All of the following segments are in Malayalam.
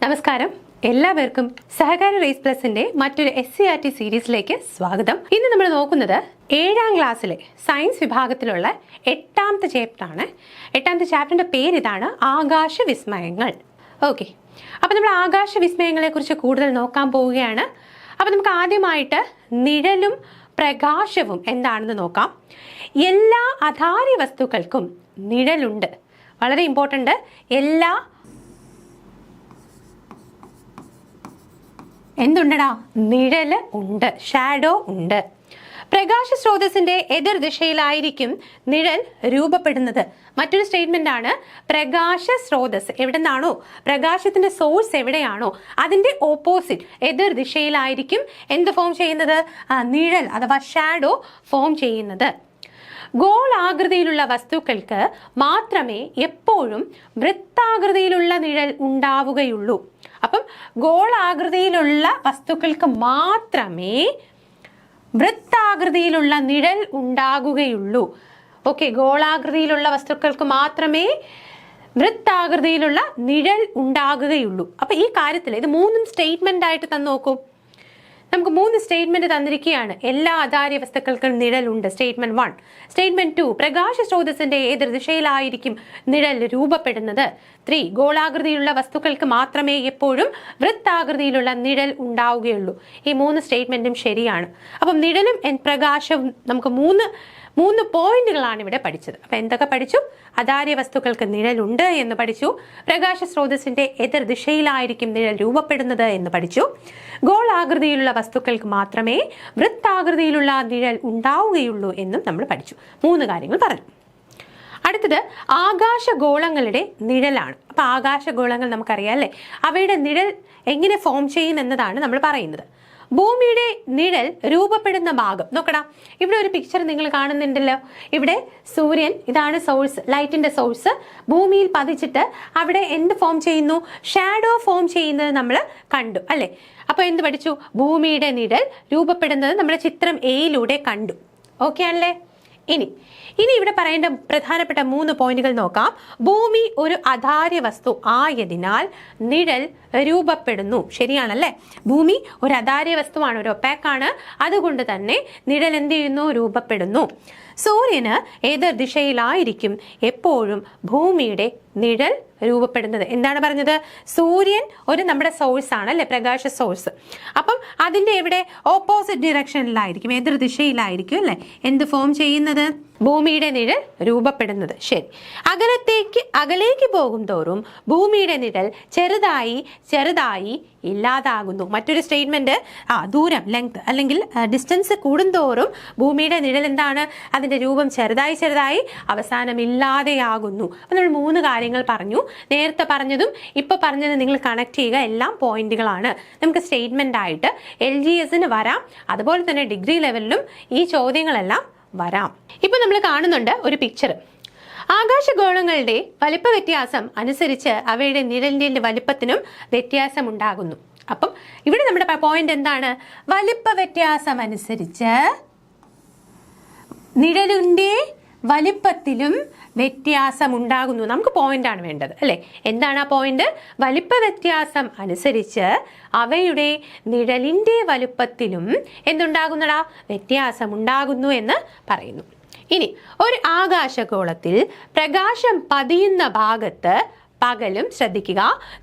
നമസ്കാരം, എല്ലാവർക്കും സഹകാരി റേസ് പ്ലസിന്റെ മറ്റൊരു SCERT സീരീസിലേക്ക് സ്വാഗതം. ഇന്ന് നമ്മൾ നോക്കുന്നത് 7ാം ക്ലാസ്സിലെ സയൻസ് വിഭാഗത്തിലുള്ള 8ാമത്തെ ചാപ്റ്ററാണ്. 8ാമത്തെ ചാപ്റ്ററിന്റെ പേര് ഇതാണ്, ആകാശ വിസ്മയങ്ങൾ. ഓക്കെ, അപ്പോൾ നമ്മൾ ആകാശ വിസ്മയങ്ങളെ കുറിച്ച് കൂടുതൽ നോക്കാൻ പോവുകയാണ്. അപ്പോൾ നമുക്ക് ആദ്യമായിട്ട് നിഴലും പ്രകാശവും എന്താണെന്ന് നോക്കാം. എല്ലാ അധാര്യ വസ്തുക്കൾക്കും നിഴലുണ്ട്. വളരെ ഇമ്പോർട്ടൻ്റ്. എന്തുണ്ടടാ? നിഴല് ഉണ്ട്, ഷാഡോ ഉണ്ട്. പ്രകാശ സ്രോതസ്സിന്റെ എതിർ ദിശയിലായിരിക്കും നിഴൽ രൂപപ്പെടുന്നത്. മറ്റൊരു സ്റ്റേറ്റ്മെന്റ് ആണ്, പ്രകാശ സ്രോതസ് എവിടെ നിന്നാണോ, പ്രകാശത്തിന്റെ സോഴ്സ് എവിടെയാണോ അതിന്റെ ഓപ്പോസിറ്റ് എതിർ ദിശയിലായിരിക്കും എന്ത് ഫോം ചെയ്യുന്നത്? നിഴൽ അഥവാ ഷാഡോ ഫോം ചെയ്യുന്നത്. ഗോളാകൃതിയിലുള്ള വസ്തുക്കൾക്ക് മാത്രമേ എപ്പോഴും വൃത്താകൃതിയിലുള്ള നിഴൽ ഉണ്ടാവുകയുള്ളൂ. അപ്പം ഗോളാകൃതിയിലുള്ള വസ്തുക്കൾക്ക് മാത്രമേ വൃത്താകൃതിയിലുള്ള നിഴൽ ഉണ്ടാകുകയുള്ളൂ. ഓക്കെ, ഗോളാകൃതിയിലുള്ള വസ്തുക്കൾക്ക് മാത്രമേ വൃത്താകൃതിയിലുള്ള നിഴൽ ഉണ്ടാകുകയുള്ളൂ. അപ്പൊ ഈ കാര്യത്തിൽ ഇത് മൂന്നും സ്റ്റേറ്റ്മെന്റ് ആയിട്ട് തന്നോക്കൂ. നമുക്ക് 3 സ്റ്റേറ്റ്മെന്റ് തന്നിരിക്കുകയാണ്. എല്ലാ അധാര്യ വസ്തുക്കൾക്കും നിഴലുണ്ട്, സ്റ്റേറ്റ്മെന്റ് 1. സ്റ്റേറ്റ്മെന്റ് 2, പ്രകാശ സ്രോതസ്സിന്റെ ഏത് ദിശയിലായിരിക്കും നിഴൽ രൂപപ്പെടുന്നത്. 3, ഗോളാകൃതിയിലുള്ള വസ്തുക്കൾക്ക് മാത്രമേ എപ്പോഴും വൃത്താകൃതിയിലുള്ള നിഴൽ ഉണ്ടാവുകയുള്ളൂ. ഈ 3 സ്റ്റേറ്റ്മെന്റും ശരിയാണ്. അപ്പം നിഴലും പ്രകാശവും നമുക്ക് മൂന്ന് പോയിന്റുകളാണ് ഇവിടെ പഠിച്ചത്. അപ്പൊ എന്തൊക്കെ പഠിച്ചു? അധാര്യ വസ്തുക്കൾക്ക് നിഴലുണ്ട് എന്ന് പഠിച്ചു. പ്രകാശ സ്രോതസ്സിന്റെ എതിർ ദിശയിലായിരിക്കും നിഴൽ രൂപപ്പെടുന്നത് എന്ന് പഠിച്ചു. ഗോളാകൃതിയിലുള്ള വസ്തുക്കൾക്ക് മാത്രമേ വൃത്താകൃതിയിലുള്ള നിഴൽ ഉണ്ടാവുകയുള്ളൂ എന്നും നമ്മൾ പഠിച്ചു. 3 കാര്യങ്ങൾ പറഞ്ഞു. അടുത്തത് ആകാശഗോളങ്ങളുടെ നിഴലാണ്. അപ്പൊ ആകാശഗോളങ്ങൾ നമുക്കറിയാം അല്ലേ, അവയുടെ നിഴൽ എങ്ങനെ ഫോം ചെയ്യും എന്നതാണ് നമ്മൾ പറയുന്നത്. ഭൂമിയുടെ നിഴൽ രൂപപ്പെടുന്ന ഭാഗം നോക്കടാ. ഇവിടെ ഒരു പിക്ചർ നിങ്ങൾ കാണുന്നുണ്ടല്ലോ. ഇവിടെ സൂര്യൻ, ഇതാണ് സോഴ്സ്, ലൈറ്റിന്റെ സോഴ്സ്. ഭൂമിയിൽ പതിച്ചിട്ട് അവിടെ എന്ത് ഫോം ചെയ്യുന്നു? ഷാഡോ ഫോം ചെയ്യുന്നത് നമ്മൾ കണ്ടു അല്ലേ. അപ്പൊ എന്ത് പഠിച്ചു? ഭൂമിയുടെ നിഴൽ രൂപപ്പെടുന്നത് നമ്മുടെ ചിത്രം എയിലൂടെ കണ്ടു. ഓക്കെ അല്ലേ? ഇനി ഇവിടെ പറയേണ്ട പ്രധാനപ്പെട്ട 3 പോയിന്റുകൾ നോക്കാം. ഭൂമി ഒരു അധാര്യ വസ്തു ആയതിനാൽ നിഴൽ രൂപപ്പെടുന്നു. ശരിയാണല്ലേ? ഭൂമി ഒരു അധാര്യ വസ്തുവാണ്, ഒരു ഒപ്പാക്കാണ്. അതുകൊണ്ട് തന്നെ നിഴൽ എന്ത് ചെയ്യുന്നു? രൂപപ്പെടുന്നു. സൂര്യന് എതിർ ദിശയിലായിരിക്കും എപ്പോഴും ഭൂമിയുടെ നിഴൽ രൂപപ്പെടുന്നത്. എന്താണ് പറഞ്ഞത്? സൂര്യൻ ഒരു നമ്മുടെ സോഴ്സ് ആണ് അല്ലെ, പ്രകാശ സോഴ്സ്. അപ്പം അതിന്റെ എവിടെ? ഓപ്പോസിറ്റ് ഡിറക്ഷനിലായിരിക്കും, എതിർ ദിശയിലായിരിക്കും അല്ലെ എന്ത് ഫോം ചെയ്യുന്നത്? ഭൂമിയുടെ നിഴൽ രൂപപ്പെടുന്നത്. ശരി. അകലേക്ക് പോകും തോറും ഭൂമിയുടെ നിഴൽ ചെറുതായി ഇല്ലാതാകുന്നു. മറ്റൊരു സ്റ്റേറ്റ്മെന്റ്, ദൂരം, ലെങ്ത് അല്ലെങ്കിൽ ഡിസ്റ്റൻസ് കൂടുന്തോറും ഭൂമിയുടെ നിഴൽ എന്താണ്? അതിന്റെ രൂപം ചെറുതായി അവസാനം ഇല്ലാതെയാകുന്നു. അപ്പൊ നമ്മൾ 3 കാര്യങ്ങൾ പറഞ്ഞു. നേരത്തെ പറഞ്ഞതും ഇപ്പൊ പറഞ്ഞതും നിങ്ങൾ കണക്ട് ചെയ്യുക. എല്ലാം പോയിന്റുകളാണ്. നമുക്ക് സ്റ്റേറ്റ്മെന്റ് ആയിട്ട് LGSന് വരാം, അതുപോലെ തന്നെ ഡിഗ്രി ലെവലിലും ഈ ചോദ്യങ്ങളെല്ലാം വരാം. ഇപ്പൊ നമ്മൾ കാണുന്നുണ്ട് ഒരു പിക്ചർ. ആകാശഗോളങ്ങളുടെ വലിപ്പ വ്യത്യാസം അനുസരിച്ച് അവയുടെ നിഴലിന്റെ വലിപ്പത്തിനും വ്യത്യാസം ഉണ്ടാകുന്നു. അപ്പം ഇവിടെ നമ്മുടെ പോയിന്റ് എന്താണ്? വലിപ്പ വ്യത്യാസം അനുസരിച്ച് നിഴലിന്റെ വലിപ്പത്തിലും വ്യത്യാസം ഉണ്ടാകുന്നു. നമുക്ക് പോയിന്റ് ആണ് വേണ്ടത് അല്ലെ. എന്താണ് ആ പോയിന്റ്? വലിപ്പ വ്യത്യാസം അനുസരിച്ച് അവയുടെ നിഴലിന്റെ വലുപ്പത്തിലും എന്തുണ്ടാകുന്നടാ? വ്യത്യാസം ഉണ്ടാകുന്നു എന്ന് പറയുന്നു. ഇനി ഒരു ആകാശഗോളത്തിൽ പ്രകാശം പതിയുന്ന ഭാഗത്ത് പകലും, ശ്രദ്ധിക്കുക,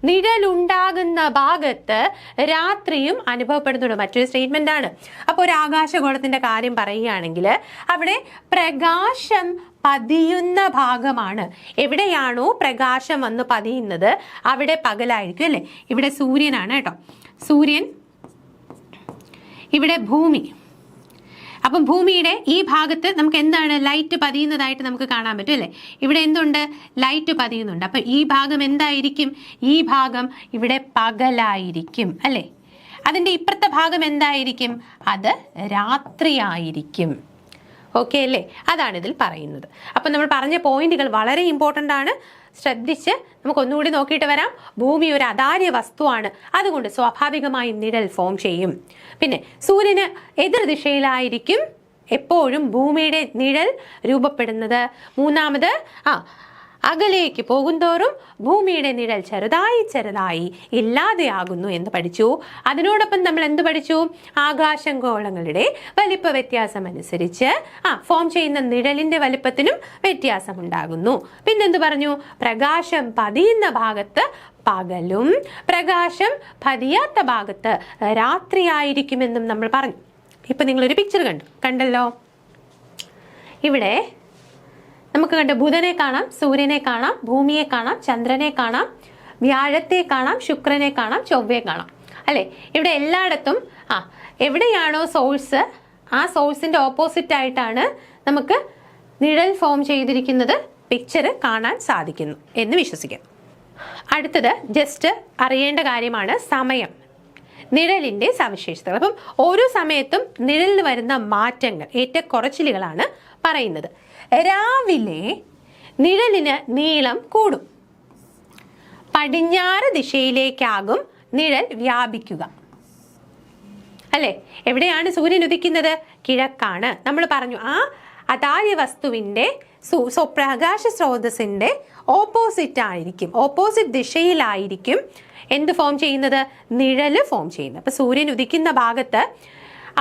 നിഴലുണ്ടാകുന്ന ഭാഗത്ത് രാത്രിയും അനുഭവപ്പെടുന്നുണ്ട്. മറ്റൊരു സ്റ്റേറ്റ്മെന്റ് ആണ്. അപ്പോൾ ഒരു ആകാശഗോളത്തിന്റെ കാര്യം പറയുകയാണെങ്കിൽ അവിടെ പ്രകാശം പതിയുന്ന ഭാഗമാണ്. എവിടെയാണോ പ്രകാശം വന്ന് പതിയുന്നത് അവിടെ പകലായിരിക്കും അല്ലെ. ഇവിടെ സൂര്യനാണ് കേട്ടോ, സൂര്യൻ, ഇവിടെ ഭൂമി. അപ്പം ഭൂമിയുടെ ഈ ഭാഗത്ത് നമുക്ക് എന്താണ്? ലൈറ്റ് പതിയുന്നതായിട്ട് നമുക്ക് കാണാൻ പറ്റും അല്ലേ. ഇവിടെ എന്തുണ്ട്? ലൈറ്റ് പതിയുന്നുണ്ട്. അപ്പൊ ഈ ഭാഗം എന്തായിരിക്കും? ഈ ഭാഗം ഇവിടെ പകലായിരിക്കും അല്ലേ. അതിന്റെ ഇപ്പുറത്തെ ഭാഗം എന്തായിരിക്കും? അത് രാത്രിയായിരിക്കും. ഓക്കെ അല്ലേ? അതാണ് ഇതിൽ പറയുന്നത്. അപ്പം നമ്മൾ പറഞ്ഞ പോയിന്റുകൾ വളരെ ഇമ്പോർട്ടൻ്റ് ആണ്. ശ്രദ്ധിച്ച് നമുക്ക് ഒന്നുകൂടി നോക്കിയിട്ട് വരാം. ഭൂമി ഒരു അധാര്യ വസ്തുവാണ്, അതുകൊണ്ട് സ്വാഭാവികമായും നിഴൽ ഫോം ചെയ്യും. പിന്നെ സൂര്യന് എതിർ ദിശയിലായിരിക്കും എപ്പോഴും ഭൂമിയുടെ നിഴൽ രൂപപ്പെടുന്നത്. മൂന്നാമത് അകലേക്ക് പോകുന്തോറും ഭൂമിയുടെ നിഴൽ ചെറുതായി ചെറുതായി ഇല്ലാതെയാകുന്നു എന്ന് പഠിച്ചു. അതിനോടൊപ്പം നമ്മൾ എന്ത് പഠിച്ചു? ആകാശഗോളങ്ങളുടെ വലിപ്പ വ്യത്യാസം അനുസരിച്ച് ഫോം ചെയ്യുന്ന നിഴലിന്റെ വലിപ്പത്തിനും വ്യത്യാസമുണ്ടാകുന്നു. പിന്നെന്ത് പറഞ്ഞു? പ്രകാശം പതിയുന്ന ഭാഗത്ത് പകലും പ്രകാശം പതിയാത്ത ഭാഗത്ത് രാത്രിയായിരിക്കുമെന്നും നമ്മൾ പറഞ്ഞു. ഇപ്പൊ നിങ്ങളൊരു പിക്ചർ കണ്ടല്ലോ. ഇവിടെ നമുക്ക് കണ്ട ബുധനെ കാണാം, സൂര്യനെ കാണാം, ഭൂമിയെ കാണാം, ചന്ദ്രനെ കാണാം, വ്യാഴത്തെ കാണാം, ശുക്രനെ കാണാം, ചൊവ്വയെ കാണാം അല്ലെ. ഇവിടെ എല്ലായിടത്തും എവിടെയാണോ സോഴ്സ്, ആ സോഴ്സിന്റെ ഓപ്പോസിറ്റ് ആയിട്ടാണ് നമുക്ക് നിഴൽ ഫോം ചെയ്തിരിക്കുന്നത് പിക്ചർ കാണാൻ സാധിക്കുന്നു എന്ന് വിശ്വസിക്കാം. അടുത്തത് ജസ്റ്റ് അറിയേണ്ട കാര്യമാണ് സമയം, നിഴലിന്റെ സവിശേഷതകൾ. അപ്പം ഓരോ സമയത്തും നിഴലിൽ വരുന്ന മാറ്റങ്ങൾ, ഏറ്റക്കുറച്ചിലുകളാണ് പറയുന്നത്. രാവിലെ നിഴലിന് നീളം കൂടും. പടിഞ്ഞാറ് ദിശയിലേക്കാകും നിഴൽ വ്യാപിക്കുക അല്ലെ. എവിടെയാണ് സൂര്യൻ ഉദിക്കുന്നത്? കിഴക്കാണ്. നമ്മൾ പറഞ്ഞു അതാര്യ വസ്തുവിന്റെ പ്രകാശ സ്രോതസ്സിന്റെ ഓപ്പോസിറ്റ് ആയിരിക്കും, ഓപ്പോസിറ്റ് ദിശയിലായിരിക്കും എന്ത് ഫോം ചെയ്യുന്നത്? നിഴല് ഫോം ചെയ്യുന്നത്. അപ്പൊ സൂര്യൻ ഉദിക്കുന്ന ഭാഗത്ത്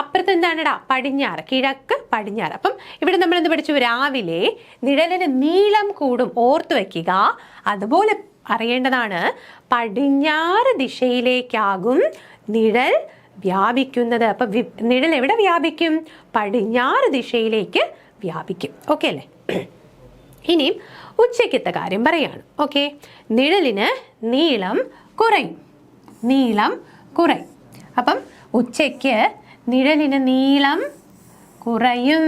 അപ്പുറത്ത് എന്താണടാ? പടിഞ്ഞാറ്, കിഴക്ക് പടിഞ്ഞാറ്. അപ്പം ഇവിടെ നമ്മൾ എന്ത് പഠിച്ചു? രാവിലെ നിഴലിന് നീളം കൂടും. ഓർത്തു വെക്കുക. അതുപോലെ അറിയേണ്ടതാണ്, പടിഞ്ഞാറ് ദിശയിലേക്കാകും നിഴൽ വ്യാപിക്കുന്നത്. അപ്പൊ നിഴൽ എവിടെ വ്യാപിക്കും? പടിഞ്ഞാറ് ദിശയിലേക്ക് വ്യാപിക്കും. ഓക്കെ അല്ലേ? ഇനിയും ഉച്ചയ്ക്കത്തെ കാര്യം പറയാണ്. ഓക്കെ, നിഴലിന് നീളം കുറയും. നീളം കുറയും. അപ്പം ഉച്ചയ്ക്ക് നിഴലിന് നീളം കുറയും.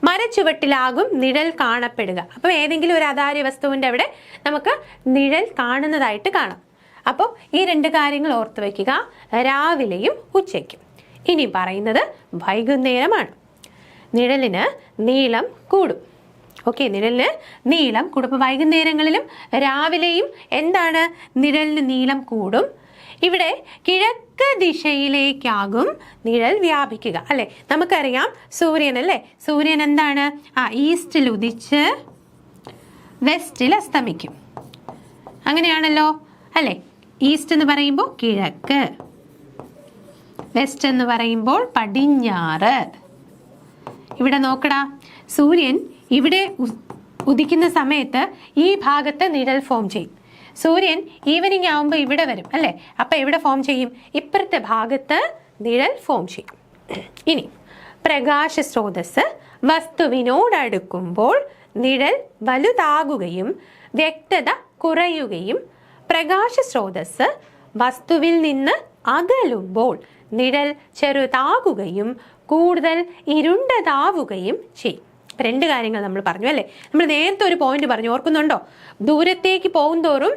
മരച്ചുവട്ടിലാകും നിഴൽ കാണപ്പെടുക. അപ്പം ഏതെങ്കിലും ഒരു അതാര്യ വസ്തുവിൻ്റെ അവിടെ നമുക്ക് നിഴൽ കാണുന്നതായിട്ട് കാണാം. അപ്പോൾ ഈ രണ്ട് കാര്യങ്ങൾ ഓർത്തു വയ്ക്കുക, രാവിലെയും ഉച്ചയ്ക്കും. ഇനി പറയുന്നത് വൈകുന്നേരമാണ്. നിഴലിന് നീളം കൂടും. ഓക്കെ, നിഴലിന് നീളം കൂടും. അപ്പോൾ വൈകുന്നേരങ്ങളിലും രാവിലെയും എന്താണ്? നിഴലിന് നീളം കൂടും. ഇവിടെ കിഴക്ക് ദിശയിലേക്കാകും നിഴൽ വ്യാപിക്കുക അല്ലെ. നമുക്കറിയാം സൂര്യൻ അല്ലേ, സൂര്യൻ എന്താണ്? ഈസ്റ്റിൽ ഉദിച്ച് വെസ്റ്റിൽ അസ്തമിക്കും. അങ്ങനെയാണല്ലോ അല്ലെ. ഈസ്റ്റ് എന്ന് പറയുമ്പോൾ കിഴക്ക്, വെസ്റ്റ് എന്ന് പറയുമ്പോൾ പടിഞ്ഞാറ്. ഇവിടെ നോക്കടാ, സൂര്യൻ ഇവിടെ ഉദിക്കുന്ന സമയത്ത് ഈ ഭാഗത്ത് നിഴൽ ഫോം ചെയ്യും. സൂര്യൻ ഈവനിങ് ആവുമ്പോൾ ഇവിടെ വരും അല്ലേ. അപ്പം എവിടെ ഫോം ചെയ്യും? ഇപ്പുറത്തെ ഭാഗത്ത് നിഴൽ ഫോം ചെയ്യും. ഇനി പ്രകാശ സ്രോതസ് വസ്തുവിനോടടുക്കുമ്പോൾ നിഴൽ വലുതാകുകയും വ്യക്തത കുറയുകയും പ്രകാശ സ്രോതസ് വസ്തുവിൽ നിന്ന് അകലുമ്പോൾ നിഴൽ ചെറുതാകുകയും കൂടുതൽ ഇരുണ്ടതാവുകയും ചെയ്യും. രണ്ട് കാര്യങ്ങൾ നമ്മൾ പറഞ്ഞു അല്ലേ. നമ്മൾ നേരത്തെ ഒരു പോയിന്റ് പറഞ്ഞു, ഓർക്കുന്നുണ്ടോ? ദൂരത്തേക്ക് പോകുന്തോറും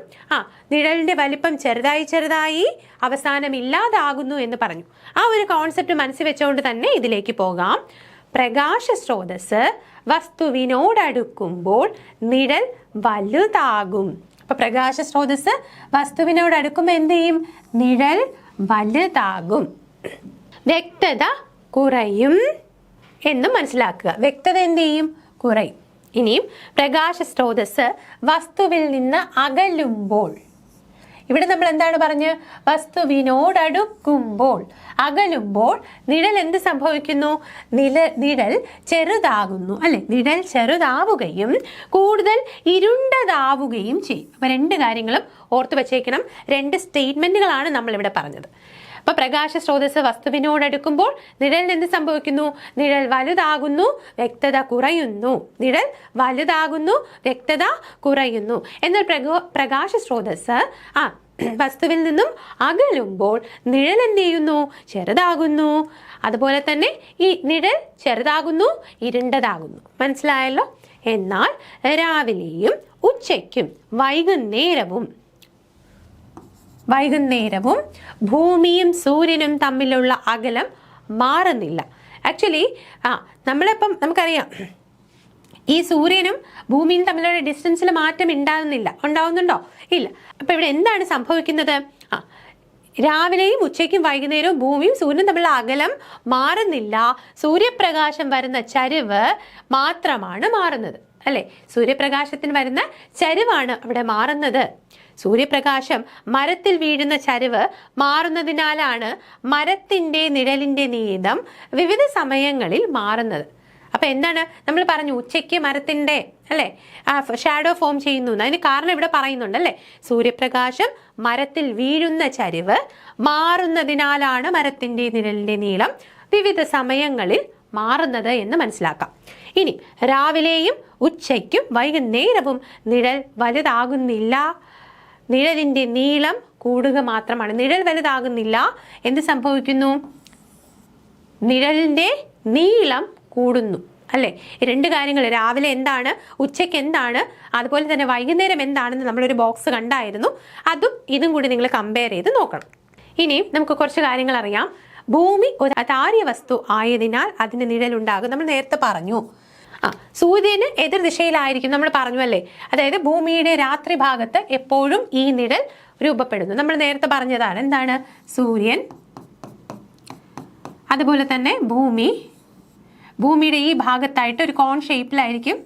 നിഴലിന്റെ വലിപ്പം ചെറുതായി ചെറുതായി അവസാനം ഇല്ലാതാകുന്നു എന്ന് പറഞ്ഞു. ആ ഒരു കോൺസെപ്റ്റ് മനസ്സിൽ വെച്ചുകൊണ്ട് തന്നെ ഇതിലേക്ക് പോകാം. പ്രകാശ സ്രോതസ് വസ്തുവിനോടടുക്കുമ്പോൾ നിഴൽ വലുതാകും. അപ്പൊ പ്രകാശ സ്രോതസ് വസ്തുവിനോടടുക്കുമ്പോൾ എന്ത് ചെയ്യും? നിഴൽ വലുതാകും. വ്യക്തത കുറയും എന്നും മനസ്സിലാക്കുക. വ്യക്തത എന്ത് ചെയ്യും? കുറയും. ഇനിയും പ്രകാശ സ്രോതസ് വസ്തുവിൽ നിന്ന് അകലുമ്പോൾ, ഇവിടെ നമ്മൾ എന്താണ് പറഞ്ഞ്? വസ്തുവിനോടടുക്കുമ്പോൾ, അകലുമ്പോൾ നിഴൽ എന്ത് സംഭവിക്കുന്നു? നിഴൽ ചെറുതാകുന്നു അല്ലെ. നിഴൽ ചെറുതാവുകയും കൂടുതൽ ഇരുണ്ടതാവുകയും ചെയ്യും. അപ്പൊ രണ്ട് കാര്യങ്ങളും ഓർത്തു വച്ചേക്കണം. രണ്ട് സ്റ്റേറ്റ്മെന്റുകളാണ് നമ്മൾ ഇവിടെ പറഞ്ഞത്. അപ്പൊ പ്രകാശ സ്രോതസ് വസ്തുവിനോടടുക്കുമ്പോൾ നിഴലിന് എന്ത് സംഭവിക്കുന്നു? നിഴൽ വലുതാകുന്നു, വ്യക്തത കുറയുന്നു. നിഴൽ വലുതാകുന്നു, വ്യക്തത കുറയുന്നു. എന്നാൽ പ്രകാശ സ്രോതസ് വസ്തുവിൽ നിന്നും അകലുമ്പോൾ നിഴൽ എന്ത് ചെയ്യുന്നു? ചെറുതാകുന്നു. അതുപോലെ തന്നെ ഈ നിഴൽ ചെറുതാകുന്നു, ഇരുണ്ടതാകുന്നു. മനസ്സിലായല്ലോ? എന്നാൽ രാവിലെയും ഉച്ചയ്ക്കും വൈകുന്നേരവും ഭൂമിയും സൂര്യനും തമ്മിലുള്ള അകലം മാറുന്നില്ല. ആക്ച്വലി നമ്മളിപ്പം നമുക്കറിയാം ഈ സൂര്യനും ഭൂമിയും തമ്മിലുള്ള ഡിസ്റ്റൻസിൽ മാറ്റം ഉണ്ടാവുന്നുണ്ടോ? ഇല്ല. അപ്പൊ ഇവിടെ എന്താണ് സംഭവിക്കുന്നത്? രാവിലെയും ഉച്ചയ്ക്കും വൈകുന്നേരവും ഭൂമിയും സൂര്യനും തമ്മിലുള്ള അകലം മാറുന്നില്ല. സൂര്യപ്രകാശം വരുന്ന ചരിവ് മാത്രമാണ് മാറുന്നത്. അല്ലെ? സൂര്യപ്രകാശത്തിന് വരുന്ന ചരിവാണ് അവിടെ മാറുന്നത്. സൂര്യപ്രകാശം മരത്തിൽ വീഴുന്ന ചരിവ് മാറുന്നതിനാലാണ് മരത്തിന്റെ നിഴലിന്റെ നീളം വിവിധ സമയങ്ങളിൽ മാറുന്നത്. അപ്പൊ എന്താണ് നമ്മൾ പറഞ്ഞു, ഉച്ചയ്ക്ക് മരത്തിന്റെ അല്ലെ ഷാഡോ ഫോം ചെയ്യുന്നു. അതിന് കാരണം ഇവിടെ പറയുന്നുണ്ട് അല്ലെ, സൂര്യപ്രകാശം മരത്തിൽ വീഴുന്ന ചരിവ് മാറുന്നതിനാലാണ് മരത്തിന്റെ നിഴലിന്റെ നീളം വിവിധ സമയങ്ങളിൽ മാറുന്നത് എന്ന് മനസ്സിലാക്കാം. ഇനി രാവിലെയും ഉച്ചയ്ക്കും വൈകുന്നേരവും നിഴൽ വലുതാകുന്നില്ല, നിഴലിന്റെ നീളം കൂടുക മാത്രമാണ്. നിഴൽ വലുതാകുന്നില്ല, എന്ത് സംഭവിക്കുന്നു? നിഴലിന്റെ നീളം കൂടുന്നു അല്ലെ? രണ്ട് കാര്യങ്ങൾ, രാവിലെ എന്താണ്, ഉച്ചയ്ക്ക് എന്താണ്, അതുപോലെ തന്നെ വൈകുന്നേരം എന്താണെന്ന് നമ്മളൊരു ബോക്സ് കണ്ടായിരുന്നു. അതും ഇതും കൂടി നിങ്ങൾ കമ്പയർ ചെയ്ത് നോക്കണം. ഇനിയും നമുക്ക് കുറച്ച് കാര്യങ്ങൾ അറിയാം. ഭൂമി ഒരു അതാര്യ വസ്തു ആയതിനാൽ അതിന് നിഴലുണ്ടാകും. നമ്മൾ നേരത്തെ പറഞ്ഞു. സൂര്യന് എതിർ ദിശയിലായിരിക്കും നമ്മൾ പറഞ്ഞു അല്ലേ? അതായത് ഭൂമിയുടെ രാത്രി ഭാഗത്ത് എപ്പോഴും ഈ നിഴൽ രൂപപ്പെടുന്നു. നമ്മൾ നേരത്തെ പറഞ്ഞതാണ്. എന്താണ്? സൂര്യൻ, അതുപോലെ തന്നെ ഭൂമിയുടെ ഈ ഭാഗത്തായിട്ട് ഒരു കോൺ ഷേപ്പിലായിരിക്കും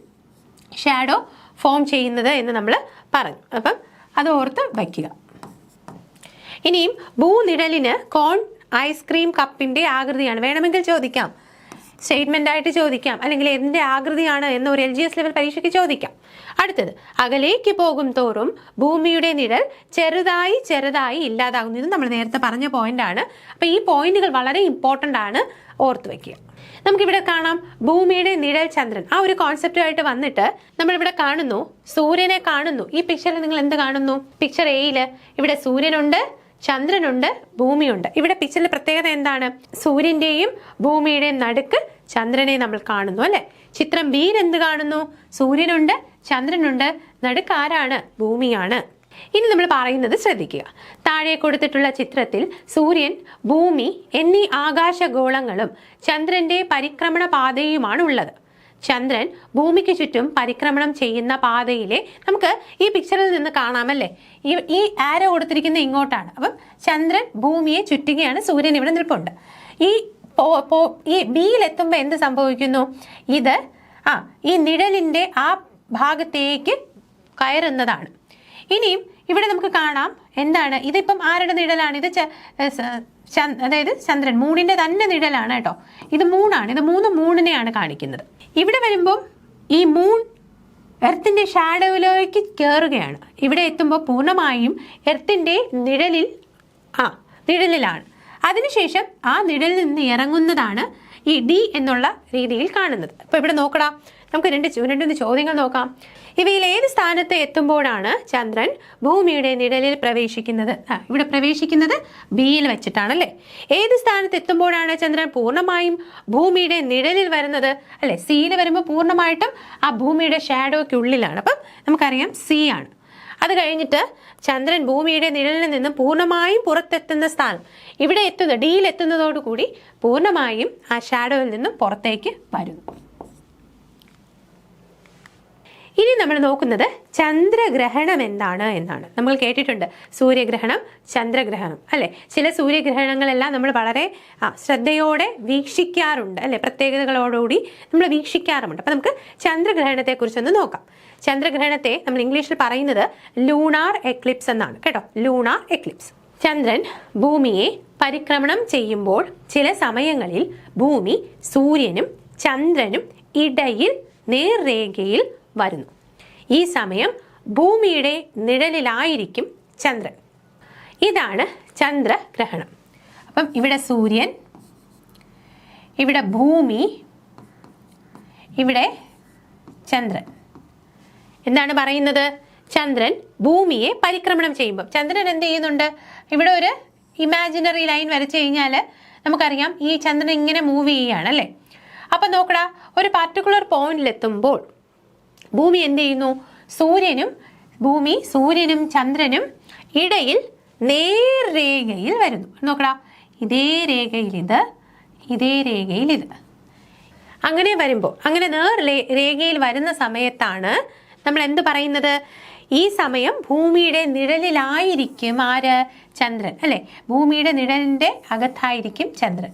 ഷാഡോ ഫോം ചെയ്യുന്നത് എന്ന് നമ്മൾ പറഞ്ഞു. അപ്പം അത് ഓർത്ത് വയ്ക്കുക. ഇനിയും ഭൂനിഴലിന് കോൺ ഐസ്ക്രീം കപ്പിന്റെ ആകൃതിയാണ്. വേണമെങ്കിൽ ചോദിക്കാം, സ്റ്റേറ്റ്മെന്റ് ആയിട്ട് ചോദിക്കാം, അല്ലെങ്കിൽ എന്തിന്റെ ആകൃതിയാണ് എന്ന് ഒരു LGS ലെവൽ പരീക്ഷയ്ക്ക് ചോദിക്കാം. അടുത്തത്, അകലേക്ക് പോകും തോറും ഭൂമിയുടെ നിഴൽ ചെറുതായി ചെറുതായി ഇല്ലാതാകുന്നു. ഇത് നമ്മൾ നേരത്തെ പറഞ്ഞ പോയിന്റാണ്. അപ്പൊ ഈ പോയിന്റുകൾ വളരെ ഇമ്പോർട്ടന്റ് ആണ്, ഓർത്ത് വെക്കുക. നമുക്കിവിടെ കാണാം ഭൂമിയുടെ നിഴൽ ചന്ദ്രൻ. ആ ഒരു കോൺസെപ്റ്റുമായിട്ട് വന്നിട്ട് നമ്മളിവിടെ കാണുന്നു, സൂര്യനെ കാണുന്നു. ഈ പിക്ചറിൽ നിങ്ങൾ എന്ത് കാണുന്നു? പിക്ചർ എയില് ഇവിടെ സൂര്യനുണ്ട്, ചന്ദ്രനുണ്ട്, ഭൂമിയുണ്ട്. ഇവിടെ പിക്ചറിലെ പ്രത്യേകത എന്താണ്? സൂര്യന്റെയും ഭൂമിയുടെയും നടുക്ക് ചന്ദ്രനെ നമ്മൾ കാണുന്നു അല്ലെ? ചിത്രം ബിയിൽ എന്ത് കാണുന്നു? സൂര്യനുണ്ട്, ചന്ദ്രനുണ്ട്, നടുക്ക് ആരാണ്? ഭൂമിയാണ്. ഇനി നമ്മൾ പറയുന്നത് ശ്രദ്ധിക്കുക. താഴെ കൊടുത്തിട്ടുള്ള ചിത്രത്തിൽ സൂര്യൻ, ഭൂമി എന്നീ ആകാശഗോളങ്ങളും ചന്ദ്രന്റെ പരിക്രമണ പാതയുമാണ് ഉള്ളത്. ചന്ദ്രൻ ഭൂമിക്ക് ചുറ്റും പരിക്രമണം ചെയ്യുന്ന പാതയിലെ നമുക്ക് ഈ പിക്ചറിൽ നിന്ന് കാണാമല്ലേ, ഈ ആരോ കൊടുത്തിരിക്കുന്ന ഇങ്ങോട്ടാണ്. അപ്പം ചന്ദ്രൻ ഭൂമിയെ ചുറ്റുകയാണ്, സൂര്യൻ ഇവിടെ നിൽപ്പുണ്ട്. ഈ ബിയിൽ എത്തുമ്പോൾ എന്ത് സംഭവിക്കുന്നു? ഇത് ഈ നിഴലിന്റെ ആ ഭാഗത്തേക്ക് കയറുന്നതാണ്. ഇനിയും ഇവിടെ നമുക്ക് കാണാം എന്താണ്, ഇതിപ്പം ആരുടെ നിഴലാണ്? ഇത് അതായത് ചന്ദ്രൻ, മൂണിന്റെ തന്നെ നിഴലാണ് കേട്ടോ. ഇത് മൂണാണ്, ഇത് മൂണിനെയാണ് കാണിക്കുന്നത്. ഇവിടെ വരുമ്പോൾ ഈ മൂൺ എർത്തിന്റെ ഷാഡോയിലേക്ക് കയറുകയാണ്. ഇവിടെ എത്തുമ്പോൾ പൂർണ്ണമായും എർത്തിന്റെ നിഴലിലാണ്. അതിനുശേഷം ആ നിഴലിൽ നിന്ന് ഇറങ്ങുന്നതാണ് ഈ ഡി എന്നുള്ള രീതിയിൽ കാണുന്നത്. അപ്പൊ ഇവിടെ നോക്കടാ, നമുക്ക് രണ്ട് ചോദ്യങ്ങൾ നോക്കാം. ഇവയിൽ ഏത് സ്ഥാനത്ത് എത്തുമ്പോഴാണ് ചന്ദ്രൻ ഭൂമിയുടെ നിഴലിൽ പ്രവേശിക്കുന്നത്? ഇവിടെ പ്രവേശിക്കുന്നത് ബിയിൽ വെച്ചിട്ടാണല്ലേ. ഏത് സ്ഥാനത്ത് എത്തുമ്പോഴാണ് ചന്ദ്രൻ പൂർണ്ണമായും ഭൂമിയുടെ നിഴലിൽ വരുന്നത്? അല്ലെ, സിയിൽ വരുമ്പോൾ പൂർണ്ണമായിട്ടും ആ ഭൂമിയുടെ ഷാഡോയ്ക്കുള്ളിലാണ്. അപ്പം നമുക്കറിയാം സി ആണ്. അത് കഴിഞ്ഞിട്ട് ചന്ദ്രൻ ഭൂമിയുടെ നിഴലിൽ നിന്ന് പൂർണ്ണമായും പുറത്തെത്തുന്ന സ്ഥാനം ഇവിടെ എത്തുന്നത്, ഡിയിൽ എത്തുന്നതോടുകൂടി പൂർണ്ണമായും ആ ഷാഡോയിൽ നിന്നും പുറത്തേക്ക് വരുന്നു. ഇനി നമ്മൾ നോക്കുന്നത് ചന്ദ്രഗ്രഹണം എന്താണ് എന്നാണ്. നമ്മൾ കേട്ടിട്ടുണ്ട് സൂര്യഗ്രഹണം, ചന്ദ്രഗ്രഹണം അല്ലെ. ചില സൂര്യഗ്രഹണങ്ങളെല്ലാം നമ്മൾ വളരെ ശ്രദ്ധയോടെ വീക്ഷിക്കാറുണ്ട് അല്ലെ, പ്രത്യേകതകളോടുകൂടി നമ്മൾ വീക്ഷിക്കാറുമുണ്ട്. അപ്പൊ നമുക്ക് ചന്ദ്രഗ്രഹണത്തെ കുറിച്ചൊന്ന് നോക്കാം. ചന്ദ്രഗ്രഹണത്തെ നമ്മൾ ഇംഗ്ലീഷിൽ പറയുന്നത് ലൂണാർ എക്ലിപ്സ് എന്നാണ് കേട്ടോ, ലൂണാർ എക്ലിപ്സ്. ചന്ദ്രൻ ഭൂമിയെ പരിക്രമണം ചെയ്യുമ്പോൾ ചില സമയങ്ങളിൽ ഭൂമി സൂര്യനും ചന്ദ്രനും ഇടയിൽ നേർരേഖയിൽ വരുന്നു. ഈ സമയം ഭൂമിയുടെ നിഴലിലായിരിക്കും ചന്ദ്രൻ. ഇതാണ് ചന്ദ്രഗ്രഹണം. അപ്പം ഇവിടെ സൂര്യൻ, ഇവിടെ ഭൂമി, ഇവിടെ ചന്ദ്രൻ. എന്താണ് പറയുന്നത്? ചന്ദ്രൻ ഭൂമിയെ പരിക്രമണം ചെയ്യുമ്പോൾ ചന്ദ്രൻ എന്ത് ചെയ്യുന്നുണ്ട്? ഇവിടെ ഒരു ഇമാജിനറി ലൈൻ വരച്ചു കഴിഞ്ഞാൽ നമുക്കറിയാം ഈ ചന്ദ്രൻ ഇങ്ങനെ മൂവ് ചെയ്യുകയാണ് അല്ലേ. അപ്പൊ നോക്കടാ, ഒരു പർട്ടിക്കുലർ പോയിന്റിലെത്തുമ്പോൾ ഭൂമി എന്ത് ചെയ്യുന്നു? സൂര്യനും ചന്ദ്രനും ഇടയിൽ നേർരേഖയിൽ വരുന്നു. നോക്കടാ, ഇതേ രേഖയിൽ ഇത്, ഇതേ രേഖയിൽ ഇത്. അങ്ങനെ വരുമ്പോൾ, അങ്ങനെ നേർരേഖയിൽ വരുന്ന സമയത്താണ് നമ്മൾ എന്ത് പറയുന്നത്? ഈ സമയം ഭൂമിയുടെ നിഴലിലായിരിക്കും ആര്? ചന്ദ്രൻ അല്ലെ. ഭൂമിയുടെ നിഴലിന്റെ അകത്തായിരിക്കും ചന്ദ്രൻ.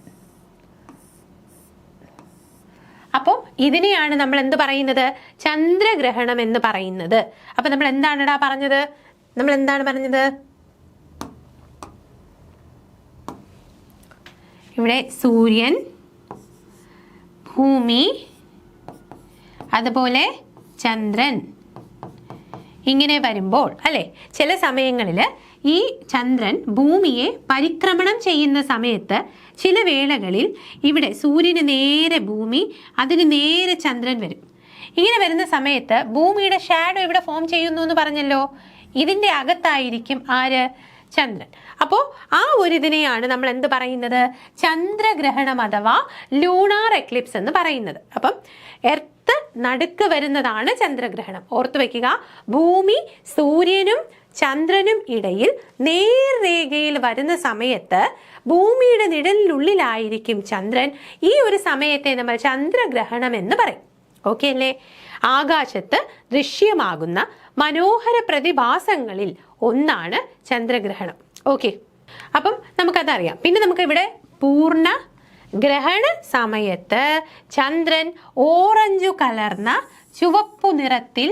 അപ്പോൾ ഇതിനെയാണ് നമ്മൾ എന്ത് പറയുന്നത്? ചന്ദ്രഗ്രഹണം എന്ന് പറയുന്നത്. അപ്പൊ നമ്മൾ എന്താണെടാ പറഞ്ഞത്? നമ്മൾ എന്താണ് പറഞ്ഞത്? ഇവിടെ സൂര്യൻ, ഭൂമി, അതുപോലെ ചന്ദ്രൻ ഇങ്ങനെ വരുമ്പോൾ അല്ലെ, ചില സമയങ്ങളിൽ ഈ ചന്ദ്രൻ ഭൂമിയെ പരിക്രമണം ചെയ്യുന്ന സമയത്ത് ചില വേളകളിൽ ഇവിടെ സൂര്യന് നേരെ ഭൂമി, അതിന് നേരെ ചന്ദ്രൻ വരും. ഇങ്ങനെ വരുന്ന സമയത്ത് ഭൂമിയുടെ ഷാഡോ ഇവിടെ ഫോം ചെയ്യുന്നു എന്ന് പറഞ്ഞല്ലോ. ഇതിന്റെ അകത്തായിരിക്കും ആര്? ചന്ദ്രൻ. അപ്പോൾ ആ ഒരു ഇതിനെയാണ് നമ്മൾ എന്ത് പറയുന്നത്? ചന്ദ്രഗ്രഹണം അഥവാ ലൂണാർ എക്ലിപ്സ് എന്ന് പറയുന്നത്. അപ്പം എർത്ത് നടുക്ക് വരുന്നതാണ് ചന്ദ്രഗ്രഹണം. ഓർത്തു വെക്കുക, ഭൂമി സൂര്യനും ചന്ദ്രനും ഇടയിൽ നേർരേഖയിൽ വരുന്ന സമയത്ത് ഭൂമിയുടെ നിഴലിനുള്ളിലായിരിക്കും ചന്ദ്രൻ. ഈ ഒരു സമയത്തെ നമ്മൾ ചന്ദ്രഗ്രഹണം എന്ന് പറയും. ഓക്കെ അല്ലേ? ആകാശത്ത് ദൃശ്യമാകുന്ന മനോഹര പ്രതിഭാസങ്ങളിൽ ഒന്നാണ് ചന്ദ്രഗ്രഹണം. ഓക്കെ, അപ്പം നമുക്കതറിയാം. പിന്നെ നമുക്ക് ഇവിടെ പൂർണ്ണ ഗ്രഹണ സമയത്ത് ചന്ദ്രൻ ഓറഞ്ചു കലർന്ന ചുവപ്പു നിറത്തിൽ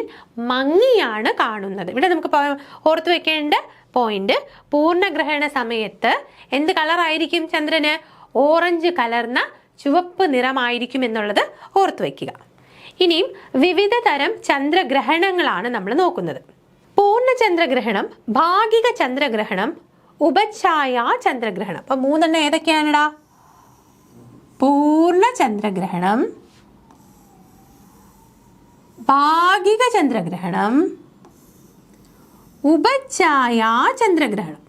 മങ്ങിയാണ് കാണുന്നത്. ഇവിടെ നമുക്ക് ഓർത്തു വെക്കേണ്ട പോയിന്റ്, പൂർണ്ണഗ്രഹണ സമയത്ത് എന്ത് കളറായിരിക്കും ചന്ദ്രന്? ഓറഞ്ച് കലർന്ന ചുവപ്പ് നിറമായിരിക്കും എന്നുള്ളത് ഓർത്തു വെക്കുക. ഇനിയും വിവിധ തരം ചന്ദ്രഗ്രഹണങ്ങളാണ് നമ്മൾ നോക്കുന്നത്. പൂർണ്ണ ചന്ദ്രഗ്രഹണം, ഭാഗിക ചന്ദ്രഗ്രഹണം, ഉപഛായ ചന്ദ്രഗ്രഹണം. അപ്പൊ മൂന്നെണ്ണം ഏതൊക്കെയാണെടാ? പൂർണ്ണ ചന്ദ്രഗ്രഹണം, ഭാഗിക ചന്ദ്രഗ്രഹണം, ഉപഛായ ചന്ദ്രഗ്രഹണം.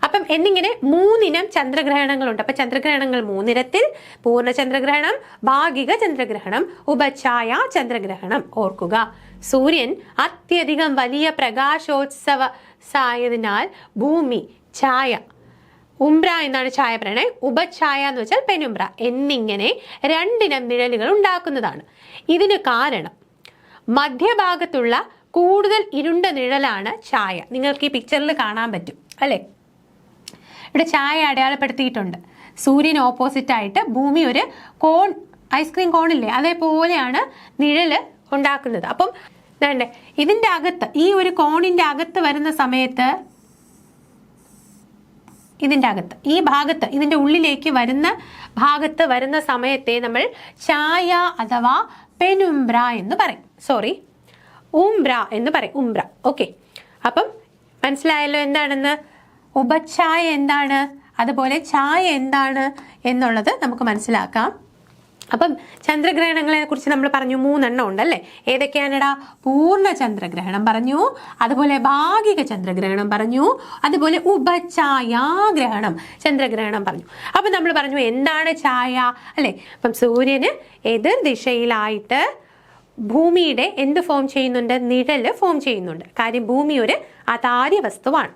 അപ്പം എന്നിങ്ങനെ മൂന്നിനം ചന്ദ്രഗ്രഹണങ്ങളുണ്ട്. അപ്പൊ ചന്ദ്രഗ്രഹണങ്ങൾ മൂന്നിനത്തിൽ: പൂർണ്ണ ചന്ദ്രഗ്രഹണം, ഭാഗിക ചന്ദ്രഗ്രഹണം, ഉപഛായ ചന്ദ്രഗ്രഹണം. ഓർക്കുക, സൂര്യൻ അത്യധികം വലിയ പ്രകാശോത്സവസായതിനാൽ ഭൂമി ഛായ, ഉംബ്ര എന്നാണ് ഛായ പറയണേ, ഉപഛായ എന്ന് വെച്ചാൽ പെനുംബ്ര എന്നിങ്ങനെ രണ്ടിനം നിഴലുകൾ ഉണ്ടാക്കുന്നതാണ്. ഇതിന് കാരണം മധ്യഭാഗത്തുള്ള കൂടുതൽ ഇരുണ്ട നിഴലാണ് ഛായ. നിങ്ങൾക്ക് ഈ പിക്ചറിൽ കാണാൻ പറ്റും അല്ലെ? ഇവിടെ ഛായ അടയാളപ്പെടുത്തിയിട്ടുണ്ട്. സൂര്യന് ഓപ്പോസിറ്റ് ആയിട്ട് ഭൂമി ഒരു കോൺ, ഐസ്ക്രീം കോണില്ലേ, അതേപോലെയാണ് നിഴല് ഉണ്ടാക്കുന്നത്. അപ്പം വേണ്ടേ, ഇതിന്റെ അകത്ത്, ഈ ഒരു കോണിന്റെ അകത്ത് വരുന്ന സമയത്ത്, ഇതിന്റെ അകത്ത്, ഈ ഭാഗത്ത്, ഇതിന്റെ ഉള്ളിലേക്ക് വരുന്ന ഭാഗത്ത് വരുന്ന സമയത്തെ നമ്മൾ ഛായ അഥവാ പെനുംബ്ര എന്ന് പറയും. സോറി, ഉംബ്ര എന്ന് പറയും. ഉംബ്ര. ഓക്കെ, അപ്പം മനസ്സിലായല്ലോ എന്താണെന്ന്? ഉപഛായ എന്താണ്, അതുപോലെ ഛായ എന്താണ് എന്നുള്ളത് നമുക്ക് മനസ്സിലാക്കാം. അപ്പം ചന്ദ്രഗ്രഹണങ്ങളെ കുറിച്ച് നമ്മൾ പറഞ്ഞു, മൂന്നെണ്ണം ഉണ്ടല്ലേ. ഏതൊക്കെയാണെടാ? പൂർണ്ണ ചന്ദ്രഗ്രഹണം പറഞ്ഞു, അതുപോലെ ഭാഗിക ചന്ദ്രഗ്രഹണം പറഞ്ഞു, അതുപോലെ ഉപഛായാഗ്രഹണം ചന്ദ്രഗ്രഹണം പറഞ്ഞു. അപ്പം നമ്മൾ പറഞ്ഞു എന്താണ് ഛായ അല്ലെ? അപ്പം സൂര്യന് എതിർ ദിശയിലായിട്ട് ഭൂമിയുടെ എന്ത് ഫോം ചെയ്യുന്നുണ്ട്? നിഴല് ഫോം ചെയ്യുന്നുണ്ട്. കാര്യം ഭൂമി ഒരു അതാര്യ വസ്തുവാണ്.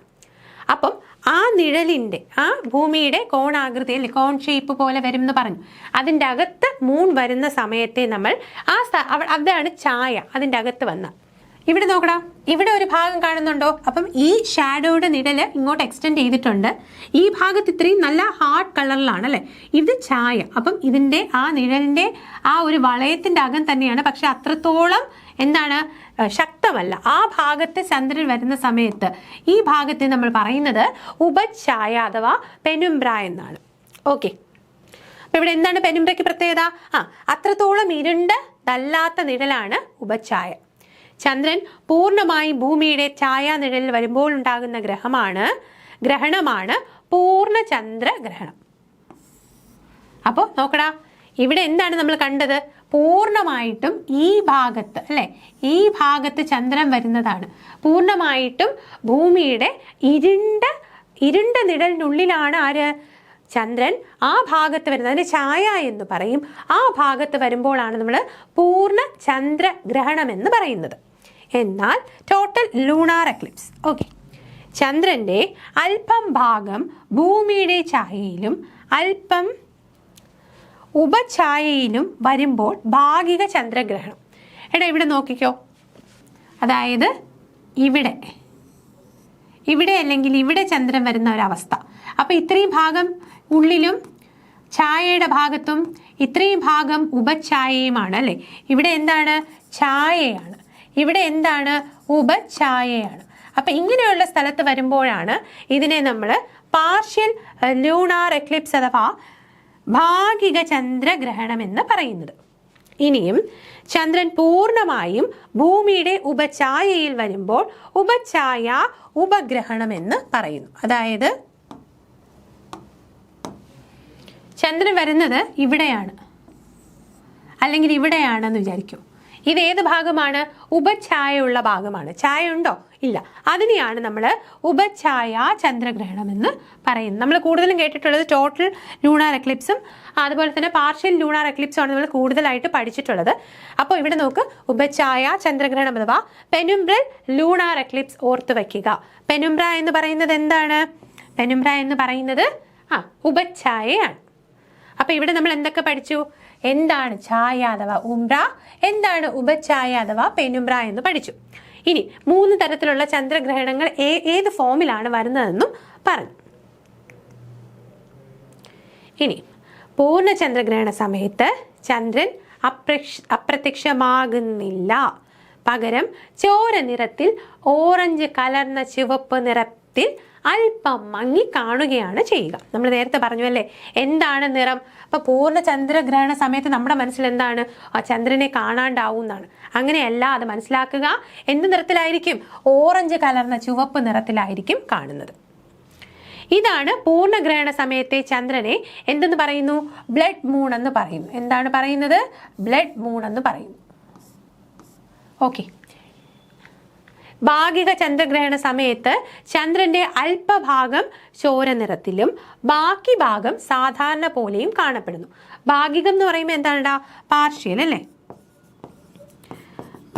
അപ്പം ആ നിഴലിന്റെ, ആ ഭൂമിയുടെ കോണാകൃതിയിൽ, കോൺ ഷേപ്പ് പോലെ വരും എന്ന് പറഞ്ഞു. അതിൻ്റെ അകത്ത് മൂൺ വരുന്ന സമയത്തെ നമ്മൾ അതാണ് ഛായ. അതിൻ്റെ അകത്ത് വന്ന ഇവിടെ നോക്കടാ, ഇവിടെ ഒരു ഭാഗം കാണുന്നുണ്ടോ? അപ്പം ഈ ഷാഡോയുടെ നിഴല് ഇങ്ങോട്ട് എക്സ്റ്റെൻഡ് ചെയ്തിട്ടുണ്ട്. ഈ ഭാഗത്ത് ഇത്രയും നല്ല ഹാർഡ് കളറിലാണ് അല്ലെ, ഇത് ഛായ. അപ്പം ഇതിന്റെ ആ നിഴലിന്റെ ആ ഒരു വളയത്തിന്റെ അകം തന്നെയാണ്, പക്ഷെ അത്രത്തോളം എന്താണ് ശക്തമല്ല. ആ ഭാഗത്ത് ചന്ദ്രൻ വരുന്ന സമയത്ത് ഈ ഭാഗത്തെ നമ്മൾ പറയുന്നത് ഉപഛായ അഥവാ പെനുംബ്ര എന്നാണ്. ഓക്കെ, അപ്പൊ ഇവിടെ എന്താണ് പെനുംബ്രയ്ക്ക് പ്രത്യേകത? അത്രത്തോളം ഇരുണ്ടല്ലാത്ത നിഴലാണ് ഉപഛായ. ചന്ദ്രൻ പൂർണ്ണമായും ഭൂമിയുടെ ഛായാ നിഴലിൽ വരുമ്പോൾ ഉണ്ടാകുന്ന ഗ്രഹണമാണ് പൂർണ്ണ ചന്ദ്രഗ്രഹണം. അപ്പോൾ നോക്കടാ, ഇവിടെ എന്താണ് നമ്മൾ കണ്ടത്? പൂർണ്ണമായിട്ടും ഈ ഭാഗത്ത് അല്ലെ, ഈ ഭാഗത്ത് ചന്ദ്രൻ വരുന്നതാണ്. പൂർണ്ണമായിട്ടും ഭൂമിയുടെ ഇരുണ്ട നിഴലിനുള്ളിലാണ് ആര്? ചന്ദ്രൻ. ആ ഭാഗത്ത് വരുന്നത് അതിന് ഛായ എന്ന് പറയും. ആ ഭാഗത്ത് വരുമ്പോഴാണ് നമ്മൾ പൂർണ്ണ ചന്ദ്രഗ്രഹണം എന്ന് പറയുന്നത്. എന്നാൽ ടോട്ടൽ ലൂണാർ എക്ലിപ്സ്, ഓക്കെ, ചന്ദ്രന്റെ അല്പം ഭാഗം ഭൂമിയുടെ ഛായയിലും അല്പം ഉപഛായയിലും വരുമ്പോൾ ഭാഗിക ചന്ദ്രഗ്രഹണം. എടാ ഇവിടെ നോക്കിക്കോ, അതായത് ഇവിടെ അല്ലെങ്കിൽ ഇവിടെ ചന്ദ്രൻ വരുന്ന ഒരവസ്ഥ. അപ്പൊ ഇത്രയും ഭാഗം ഉള്ളിലും ഛായയുടെ ഭാഗത്തും ഇത്രയും ഭാഗം ഉപഛായയുമാണ് അല്ലേ. ഇവിടെ എന്താണ്? ഛായയാണ്. ഇവിടെ എന്താണ്? ഉപഛായയാണ്. അപ്പൊ ഇങ്ങനെയുള്ള സ്ഥലത്ത് വരുമ്പോഴാണ് ഇതിനെ നമ്മൾ പാർഷ്യൽ ലൂണാർ എക്ലിപ്സ് അഥവാ ഭാഗിക ചന്ദ്രഗ്രഹണം എന്ന് പറയുന്നത്. ഇനിയും ചന്ദ്രൻ പൂർണ്ണമായും ഭൂമിയുടെ ഉപഛായയിൽ വരുമ്പോൾ ഉപഛായ ഉപഗ്രഹണം എന്ന് പറയുന്നു. അതായത് ചന്ദ്രൻ വരുന്നത് ഇവിടെയാണ് അല്ലെങ്കിൽ ഇവിടെയാണെന്ന് വിചാരിക്കും. ഇത് ഏത് ഭാഗമാണ്? ഉപഛായ ഉള്ള ഭാഗമാണ്. ഛായ ഉണ്ടോ? ഇല്ല. അതിനെയാണ് നമ്മൾ ഉപഛായ ചന്ദ്രഗ്രഹണം എന്ന് പറയുന്നത്. നമ്മൾ കൂടുതലും കേട്ടിട്ടുള്ളത് ടോട്ടൽ ലൂണാർ എക്ലിപ്സും അതുപോലെ തന്നെ പാർഷ്യൽ ലൂണാർ എക്ലിപ്സും ആണ് നമ്മൾ കൂടുതലായിട്ട് പഠിച്ചിട്ടുള്ളത്. അപ്പോൾ ഇവിടെ നോക്ക്, ഉപഛായ ചന്ദ്രഗ്രഹണം അഥവാ പെനുംബ്രൽ ലൂണാർ എക്ലിപ്സ് ഓർത്ത് വയ്ക്കുക. പെനുംബ്ര എന്ന് പറയുന്നത് എന്താണ്? പെനുംബ്ര എന്ന് പറയുന്നത് ഉപഛായയാണ്. അപ്പൊ ഇവിടെ നമ്മൾ എന്തൊക്കെ പഠിച്ചു? എന്താണ് ഛായ അഥവാ ഉംബ്ര, എന്താണ് ഉപഛായ അഥവാ പെനുംബ്ര എന്ന് പഠിച്ചു. ഇനി 3 തരത്തിലുള്ള ചന്ദ്രഗ്രഹണങ്ങൾ ഏത് ഫോമിലാണ് വരുന്നതെന്നും പറഞ്ഞു. ഇനി പൂർണ്ണ ചന്ദ്രഗ്രഹണ സമയത്ത് ചന്ദ്രൻ അപ്രത്യക്ഷമാകുന്നില്ല. പകരം ചോര നിറത്തിൽ ഓറഞ്ച് കലർന്ന ചുവപ്പ് നിറത്തിൽ അല്പം മങ്ങി കാണുകയാണ് ചെയ്യുക. നമ്മൾ നേരത്തെ പറഞ്ഞു അല്ലേ, എന്താണ് നിറം? അപ്പൊ പൂർണ്ണ ചന്ദ്രഗ്രഹണ സമയത്ത് നമ്മുടെ മനസ്സിൽ എന്താണ്? ആ ചന്ദ്രനെ കാണാണ്ടാവും എന്നാണ്. അങ്ങനെയല്ല, അത് മനസ്സിലാക്കുക. എന്ത് നിറത്തിലായിരിക്കും? ഓറഞ്ച് കലർന്ന ചുവപ്പ് നിറത്തിലായിരിക്കും കാണുന്നത്. ഇതാണ് പൂർണ്ണഗ്രഹണ സമയത്തെ ചന്ദ്രനെ എന്തെന്ന് പറയുന്നു? ബ്ലഡ് മൂൺ എന്ന് പറയുന്നു. എന്താണ് പറയുന്നത്? ബ്ലഡ് മൂൺ എന്ന് പറയുന്നു. ഓക്കെ. ഭാഗിക ചന്ദ്രഗ്രഹണ സമയത്ത് ചന്ദ്രന്റെ അല്പഭാഗം ചോര നിറത്തിലും ബാക്കി ഭാഗം സാധാരണ പോലെയും കാണപ്പെടുന്നു. ഭാഗികം എന്ന് പറയുമ്പോൾ എന്താണ്ടാ? പാർഷ്യൽ അല്ലേ.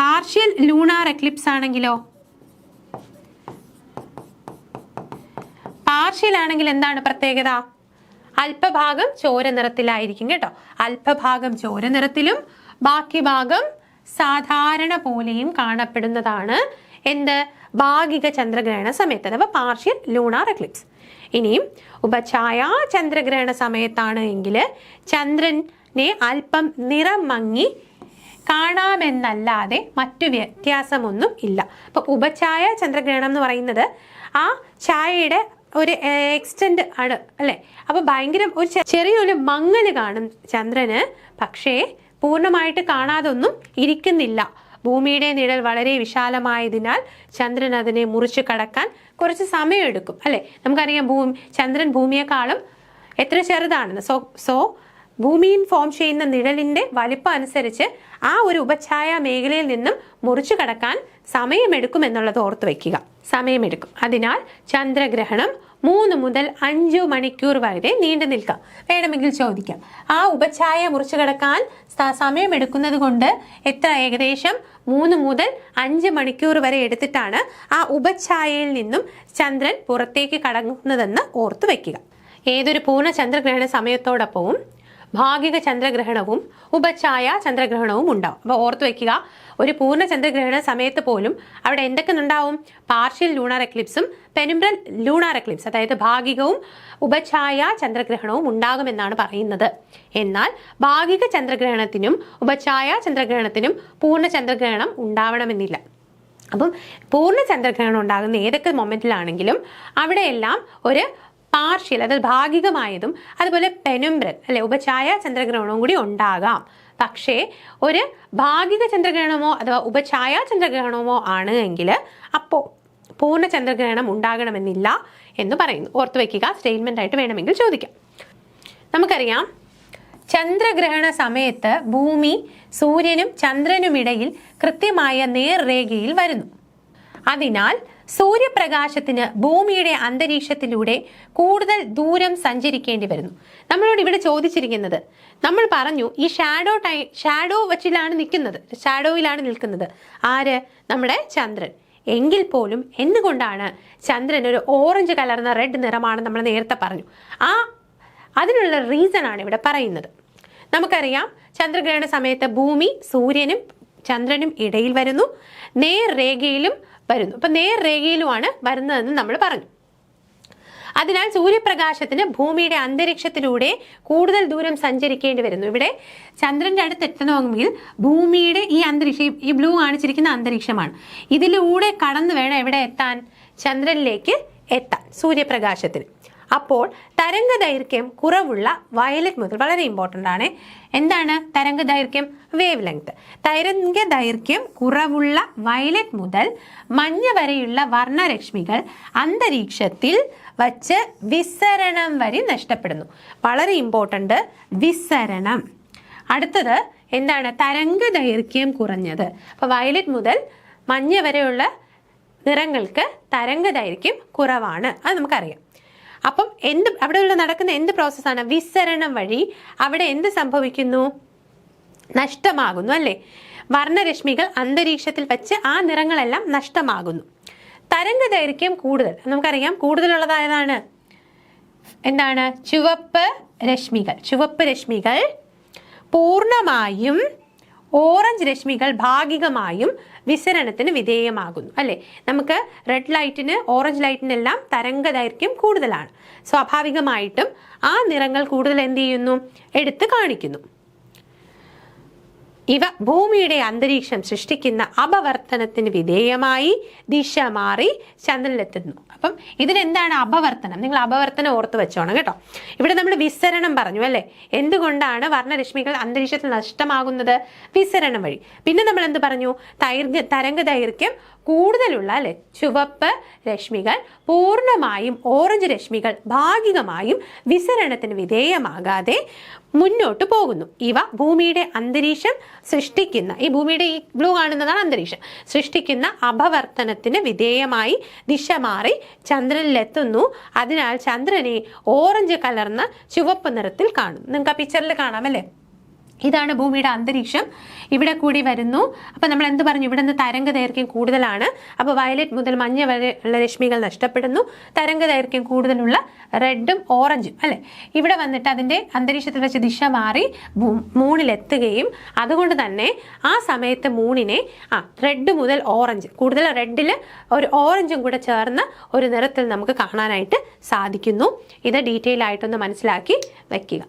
പാർഷ്യൽ ലൂണാർ എക്ലിപ്സ് ആണെങ്കിലോ? പാർഷ്യൽ ആണെങ്കിൽ എന്താണ് പ്രത്യേകത? അല്പഭാഗം ചോര നിറത്തിലായിരിക്കും കേട്ടോ. അല്പഭാഗം ചോര നിറത്തിലും ബാക്കി ഭാഗം സാധാരണ പോലെയും കാണപ്പെടുന്നതാണ് എന്ത്? ഭാഗിക ചന്ദ്രഗ്രഹണ സമയത്ത് അഥവാ പാർഷ്യൽ ലൂണാർ എക്ലിപ്സ്. ഇനിയും ഉപഛായ ചന്ദ്രഗ്രഹണ സമയത്താണ് എങ്കിൽ ചന്ദ്രനെ അല്പം നിറം മങ്ങി കാണാമെന്നല്ലാതെ മറ്റു വ്യത്യാസമൊന്നും ഇല്ല. അപ്പൊ ഉപഛായ ചന്ദ്രഗ്രഹണം എന്ന് പറയുന്നത് ആ ഛായയുടെ ഒരു എക്സ്റ്റെൻഡ് ആണ് അല്ലെ. അപ്പൊ ഭയങ്കര ഒരു ചെറിയൊരു മങ്ങല് കാണും ചന്ദ്രന്, പക്ഷേ പൂർണ്ണമായിട്ട് കാണാതൊന്നും ഇരിക്കുന്നില്ല. ഭൂമിയുടെ നിഴൽ വളരെ വിശാലമായതിനാൽ ചന്ദ്രൻ അതിനെ മുറിച്ചു കടക്കാൻ കുറച്ച് സമയമെടുക്കും അല്ലെ. നമുക്കറിയാം ചന്ദ്രൻ ഭൂമിയെക്കാളും എത്ര ചെറുതാണെന്ന്. സോ ഭൂമിയിൽ ഫോം ചെയ്യുന്ന നിഴലിന്റെ വലിപ്പം അനുസരിച്ച് ആ ഒരു ഉപഛായ മേഖലയിൽ നിന്നും മുറിച്ചു കടക്കാൻ സമയമെടുക്കും എന്നുള്ളത് ഓർത്ത് വയ്ക്കുക. സമയമെടുക്കും. അതിനാൽ ചന്ദ്രഗ്രഹണം 3 മുതൽ 5 മണിക്കൂർ വരെ നീണ്ടു നിൽക്കാം. വേണമെങ്കിൽ ചോദിക്കാം, ആ ഉപഛായ മുറിച്ചു കടക്കാൻ സമയമെടുക്കുന്നത് കൊണ്ട് എത്ര? ഏകദേശം 3 മുതൽ 5 മണിക്കൂർ വരെ എടുത്തിട്ടാണ് ആ ഉപഛായയിൽ നിന്നും ചന്ദ്രൻ പുറത്തേക്ക് കടങ്ങുന്നതെന്ന് ഓർത്തു വയ്ക്കുക. ഏതൊരു പൂർണ്ണ ചന്ദ്രഗ്രഹണ സമയത്തോടൊപ്പവും ഭാഗിക ചന്ദ്രഗ്രഹണവും ഉപഛായ ചന്ദ്രഗ്രഹണവും ഉണ്ടാവും. അപ്പോൾ ഓർത്തു വയ്ക്കുക, ഒരു പൂർണ്ണ ചന്ദ്രഗ്രഹണ സമയത്ത് പോലും അവിടെ എന്തൊക്കെ ഉണ്ടാവും? പാർഷ്യൽ ലൂണാർ എക്ലിപ്സും പെനുംബ്രൽ ലൂണാർ എക്ലിപ്സ്, അതായത് ഭാഗികവും ഉപഛായ ചന്ദ്രഗ്രഹണവും ഉണ്ടാകുമെന്നാണ് പറയുന്നത്. എന്നാൽ ഭാഗിക ചന്ദ്രഗ്രഹണത്തിനും ഉപഛായ ചന്ദ്രഗ്രഹണത്തിനും പൂർണ്ണ ചന്ദ്രഗ്രഹണം ഉണ്ടാവണമെന്നില്ല. അപ്പം പൂർണ്ണ ചന്ദ്രഗ്രഹണം ഉണ്ടാകുന്ന ഏതൊക്കെ മൊമെന്റിലാണെങ്കിലും അവിടെയെല്ലാം ഒരു പാർഷ്യൽ, അതായത് ഭാഗികമായതും അതുപോലെ പെനുംബ്രൽ അല്ലെ ഉപഛായ ചന്ദ്രഗ്രഹണവും കൂടി ഉണ്ടാകാം. പക്ഷേ ഒരു ഭാഗിക ചന്ദ്രഗ്രഹണമോ അഥവാ ഉപഛായ ചന്ദ്രഗ്രഹണമോ ആണ് എങ്കിൽ അപ്പോൾ പൂർണ്ണ ചന്ദ്രഗ്രഹണം ഉണ്ടാകണമെന്നില്ല എന്ന് പറയുന്നു. ഓർത്തു വയ്ക്കുക. സ്റ്റേറ്റ്മെന്റ് ആയിട്ട് വേണമെങ്കിൽ ചോദിക്കാം. നമുക്കറിയാം, ചന്ദ്രഗ്രഹണ സമയത്ത് ഭൂമി സൂര്യനും ചന്ദ്രനുമിടയിൽ കൃത്യമായ നേർരേഖയിൽ വരുന്നു. അതിനാൽ സൂര്യപ്രകാശത്തിന് ഭൂമിയുടെ അന്തരീക്ഷത്തിലൂടെ കൂടുതൽ സഞ്ചരിക്കേണ്ടി വരുന്നു. നമ്മളോട് ഇവിടെ ചോദിച്ചിരിക്കുന്നത്, നമ്മൾ പറഞ്ഞു ഈ ഷാഡോ വച്ചിലാണ് നിൽക്കുന്നത്, ഷാഡോയിലാണ് നിൽക്കുന്നത് ആര്? നമ്മുടെ ചന്ദ്രൻ. എങ്കിൽ പോലും എന്തുകൊണ്ടാണ് ചന്ദ്രൻ ഒരു ഓറഞ്ച് കലർന്ന റെഡ് നിറമാണ് നമ്മൾ നേരത്തെ പറഞ്ഞു. അതിനുള്ള റീസൺ ആണ് ഇവിടെ പറയുന്നത്. നമുക്കറിയാം, ചന്ദ്രഗ്രഹണ സമയത്ത് ഭൂമി സൂര്യനും ചന്ദ്രനും ഇടയിൽ വരുന്നു, നേർരേഖയിലും വരുന്നു. അപ്പൊ നേർരേഖയിലുമാണ് വരുന്നതെന്ന് നമ്മൾ പറഞ്ഞു. അതിനാൽ സൂര്യപ്രകാശത്തിന് ഭൂമിയുടെ അന്തരീക്ഷത്തിലൂടെ കൂടുതൽ ദൂരം സഞ്ചരിക്കേണ്ടി വരുന്നു. ഇവിടെ ചന്ദ്രന്റെ അടുത്ത് എത്തണമെങ്കിൽ ഭൂമിയുടെ ഈ അന്തരീക്ഷം, ഈ ബ്ലൂ കാണിച്ചിരിക്കുന്ന അന്തരീക്ഷമാണ്, ഇതിലൂടെ കടന്നു വേണം എവിടെ എത്താൻ? ചന്ദ്രനിലേക്ക് എത്താൻ സൂര്യപ്രകാശത്തിന്. അപ്പോൾ തരംഗ ദൈർഘ്യം കുറവുള്ള വയലറ്റ് മുതൽ, വളരെ ഇമ്പോർട്ടൻ്റ് ആണ്, എന്താണ് തരംഗ ദൈർഘ്യം? Wave length. തരംഗ ദൈർഘ്യം കുറവുള്ള വയലറ്റ് മുതൽ മഞ്ഞ വരെയുള്ള വർണ്ണരശ്മികൾ അന്തരീക്ഷത്തിൽ വച്ച് വിസരണം വഴി നഷ്ടപ്പെടുന്നു. വളരെ ഇമ്പോർട്ടൻ്റ്, വിസരണം. അടുത്തത് എന്താണ്? തരംഗ ദൈർഘ്യം കുറഞ്ഞത്. അപ്പോൾ വയലറ്റ് മുതൽ മഞ്ഞ വരെയുള്ള നിറങ്ങൾക്ക് തരംഗ ദൈർഘ്യം കുറവാണ്, അത് നമുക്കറിയാം. അപ്പം അവിടെ നടക്കുന്ന എന്ത് പ്രോസസ്സാണ്? വിസരണം വഴി അവിടെ എന്ത് സംഭവിക്കുന്നു? നഷ്ടമാകുന്നു, അല്ലേ? വർണ്ണരശ്മികൾ അന്തരീക്ഷത്തിൽ വെച്ച് ആ നിറങ്ങളെല്ലാം നഷ്ടമാകുന്നു. തരംഗ ദൈർഘ്യം കൂടുതൽ, നമുക്കറിയാം കൂടുതലുള്ളതായതാണ് എന്താണ്? ചുവപ്പ് രശ്മികൾ. ചുവപ്പ് രശ്മികൾ പൂർണ്ണമായും, ഓറഞ്ച് രശ്മികൾ ഭാഗികമായും വിസരണത്തിന് വിധേയമാകുന്നു, അല്ലേ? നമുക്ക് റെഡ് ലൈറ്റിന്, ഓറഞ്ച് ലൈറ്റിനെല്ലാം തരംഗ ദൈർഘ്യം കൂടുതലാണ്. സ്വാഭാവികമായിട്ടും ആ നിറങ്ങൾ കൂടുതൽ എന്ത് ചെയ്യുന്നു? എടുത്ത് കാണിക്കുന്നു. ഇവ ഭൂമിയുടെ അന്തരീക്ഷം സൃഷ്ടിക്കുന്ന അപവർത്തനത്തിന് വിധേയമായി ദിശ മാറി ചന്ദ്രനിലെത്തുന്നു. അപ്പം ഇതിനെന്താണ് അപവർത്തനം? നിങ്ങൾ അപവർത്തനം ഓർത്ത് വെച്ചോണം കേട്ടോ. ഇവിടെ നമ്മൾ വിസരണം പറഞ്ഞു, അല്ലേ? എന്തുകൊണ്ടാണ് വർണ്ണരശ്മികൾ അന്തരീക്ഷത്തിൽ നഷ്ടമാകുന്നത്? വിസരണം വഴി. പിന്നെ നമ്മൾ എന്ത് പറഞ്ഞു? തരംഗ ദൈർഘ്യം കൂടുതലുള്ള, അല്ലെ, ചുവപ്പ് രശ്മികൾ പൂർണ്ണമായും, ഓറഞ്ച് രശ്മികൾ ഭാഗികമായും വിസരണത്തിന് വിധേയമാകാതെ മുന്നോട്ട് പോകുന്നു. ഇവ ഭൂമിയുടെ അന്തരീക്ഷം സൃഷ്ടിക്കുന്ന, ഈ ഭൂമിയുടെ ഈ ബ്ലൂ കാണുന്നതാണ് അന്തരീക്ഷം, സൃഷ്ടിക്കുന്ന അപവർത്തനത്തിന് വിധേയമായി ദിശ മാറി ചന്ദ്രനിലെത്തുന്നു. അതിനാൽ ചന്ദ്രനെ ഓറഞ്ച് കലർന്ന ചുവപ്പ് നിറത്തിൽ കാണുന്നു. നിങ്ങൾക്ക് ആ പിക്ചറിൽ കാണാം, അല്ലേ? ഇതാണ് ഭൂമിയുടെ അന്തരീക്ഷം. ഇവിടെ കൂടി വരുന്നു. അപ്പം നമ്മൾ എന്ത് പറഞ്ഞു? ഇവിടെ നിന്ന് തരംഗ ദൈർഘ്യം കൂടുതലാണ്. അപ്പോൾ വയലറ്റ് മുതൽ മഞ്ഞ വരെയുള്ള രശ്മികൾ നഷ്ടപ്പെടുന്നു. തരംഗ ദൈർഘ്യം കൂടുതലുള്ള റെഡും ഓറഞ്ചും, അല്ലേ, ഇവിടെ വന്നിട്ട് അതിൻ്റെ അന്തരീക്ഷത്തിൽ വെച്ച് ദിശ മാറി മൂണിലെത്തുകയും അതുകൊണ്ട് തന്നെ ആ സമയത്ത് മൂണിനെ റെഡ് മുതൽ ഓറഞ്ച്, കൂടുതൽ റെഡിൽ ഒരു ഓറഞ്ചും കൂടെ ചേർന്ന ഒരു നിറത്തിൽ നമുക്ക് കാണാനായിട്ട് സാധിക്കുന്നു. ഇത് ഡീറ്റെയിൽ ആയിട്ടൊന്ന് മനസ്സിലാക്കി വയ്ക്കുക.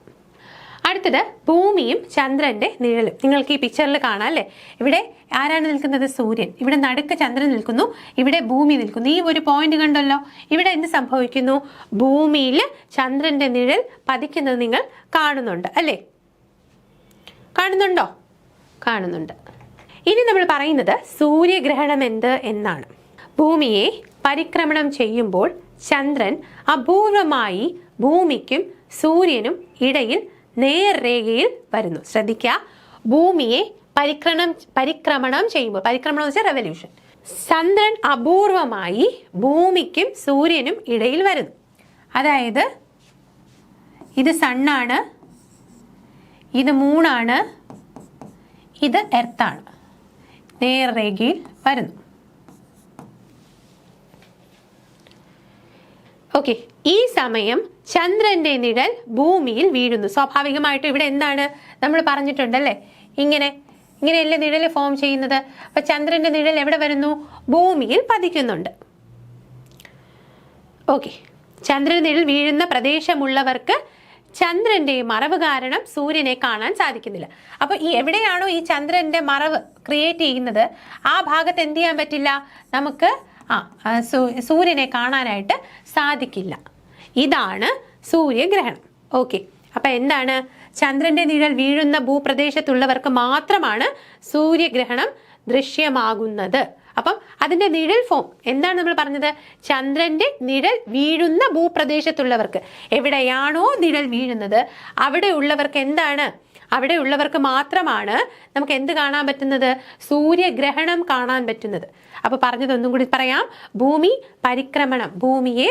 അടുത്തത് ഭൂമിയും ചന്ദ്രന്റെ നിഴലും. നിങ്ങൾക്ക് ഈ പിക്ചറിൽ കാണാം, അല്ലേ? ഇവിടെ ആരാണ് നിൽക്കുന്നത്? സൂര്യൻ. ഇവിടെ നടുക്ക് ചന്ദ്രൻ നിൽക്കുന്നു, ഇവിടെ ഭൂമി നിൽക്കുന്നു. ഈ ഒരു പോയിന്റ് കണ്ടല്ലോ. ഇവിടെ എന്ത് സംഭവിക്കുന്നു? ഭൂമിയിൽ ചന്ദ്രന്റെ നിഴൽ പതിക്കുന്നത് നിങ്ങൾ കാണുന്നുണ്ട്, അല്ലേ? കാണുന്നുണ്ടോ? കാണുന്നുണ്ട്. ഇനി നമ്മൾ പറയുന്നത് സൂര്യഗ്രഹണം എന്ത് എന്നാണ്. ഭൂമിയെ പരിക്രമണം ചെയ്യുമ്പോൾ ചന്ദ്രൻ അപൂർവമായി ഭൂമിക്കും സൂര്യനും ഇടയിൽ നേർരേഖയിൽ വരുന്നു. ശ്രദ്ധിക്കുക, ഭൂമിയെ പരിക്രമണം ചെയ്യുമ്പോൾ, പരിക്രമണം എന്ന് വെച്ചാൽ റെവല്യൂഷൻ, ചന്ദ്രൻ അപൂർവമായി ഭൂമിക്കും സൂര്യനും ഇടയിൽ വരുന്നു. അതായത് ഇത് സണ്ണാണ്, ഇത് മൂണാണ്, ഇത് എർത്താണ്, നേർരേഖയിൽ വരുന്നു. ഓക്കെ, ഈ സമയം ചന്ദ്രന്റെ നിഴൽ ഭൂമിയിൽ വീഴുന്നു. സ്വാഭാവികമായിട്ടും ഇവിടെ എന്താണ് നമ്മൾ പറഞ്ഞിട്ടുണ്ടല്ലേ, ഇങ്ങനെയല്ലേ നിഴൽ ഫോം ചെയ്യുന്നത്. അപ്പൊ ചന്ദ്രന്റെ നിഴൽ എവിടെ വരുന്നു? ഭൂമിയിൽ പതിക്കുന്നുണ്ട്. ഓക്കെ, ചന്ദ്രന്റെ നിഴൽ വീഴുന്ന പ്രദേശമുള്ളവർക്ക് ചന്ദ്രന്റെ മറവ് കാരണം സൂര്യനെ കാണാൻ സാധിക്കുന്നില്ല. അപ്പൊ എവിടെയാണോ ഈ ചന്ദ്രന്റെ മറവ് ക്രിയേറ്റ് ചെയ്യുന്നത് ആ ഭാഗത്ത് എന്ത് ചെയ്യാൻ പറ്റില്ല, നമുക്ക് സൂര്യനെ കാണാനായിട്ട് സാധിക്കില്ല. ഇതാണ് സൂര്യഗ്രഹണം. ഓക്കെ, അപ്പൊ എന്താണ്? ചന്ദ്രന്റെ നിഴൽ വീഴുന്ന ഭൂപ്രദേശത്തുള്ളവർക്ക് മാത്രമാണ് സൂര്യഗ്രഹണം ദൃശ്യമാകുന്നത്. അപ്പം അതിന്റെ നിഴൽ ഫോം എന്താണ് നമ്മൾ പറഞ്ഞത്? ചന്ദ്രന്റെ നിഴൽ വീഴുന്ന ഭൂപ്രദേശത്തുള്ളവർക്ക്, എവിടെയാണോ നിഴൽ വീഴുന്നത് അവിടെ ഉള്ളവർക്ക് എന്താണ്? അവിടെ ഉള്ളവർക്ക് മാത്രമാണ് നമുക്ക് എന്ത് കാണാൻ പറ്റുന്നത്? സൂര്യഗ്രഹണം കാണാൻ പറ്റുന്നത്. അപ്പൊ പറഞ്ഞതൊന്നും കൂടി പറയാം. ഭൂമിയെ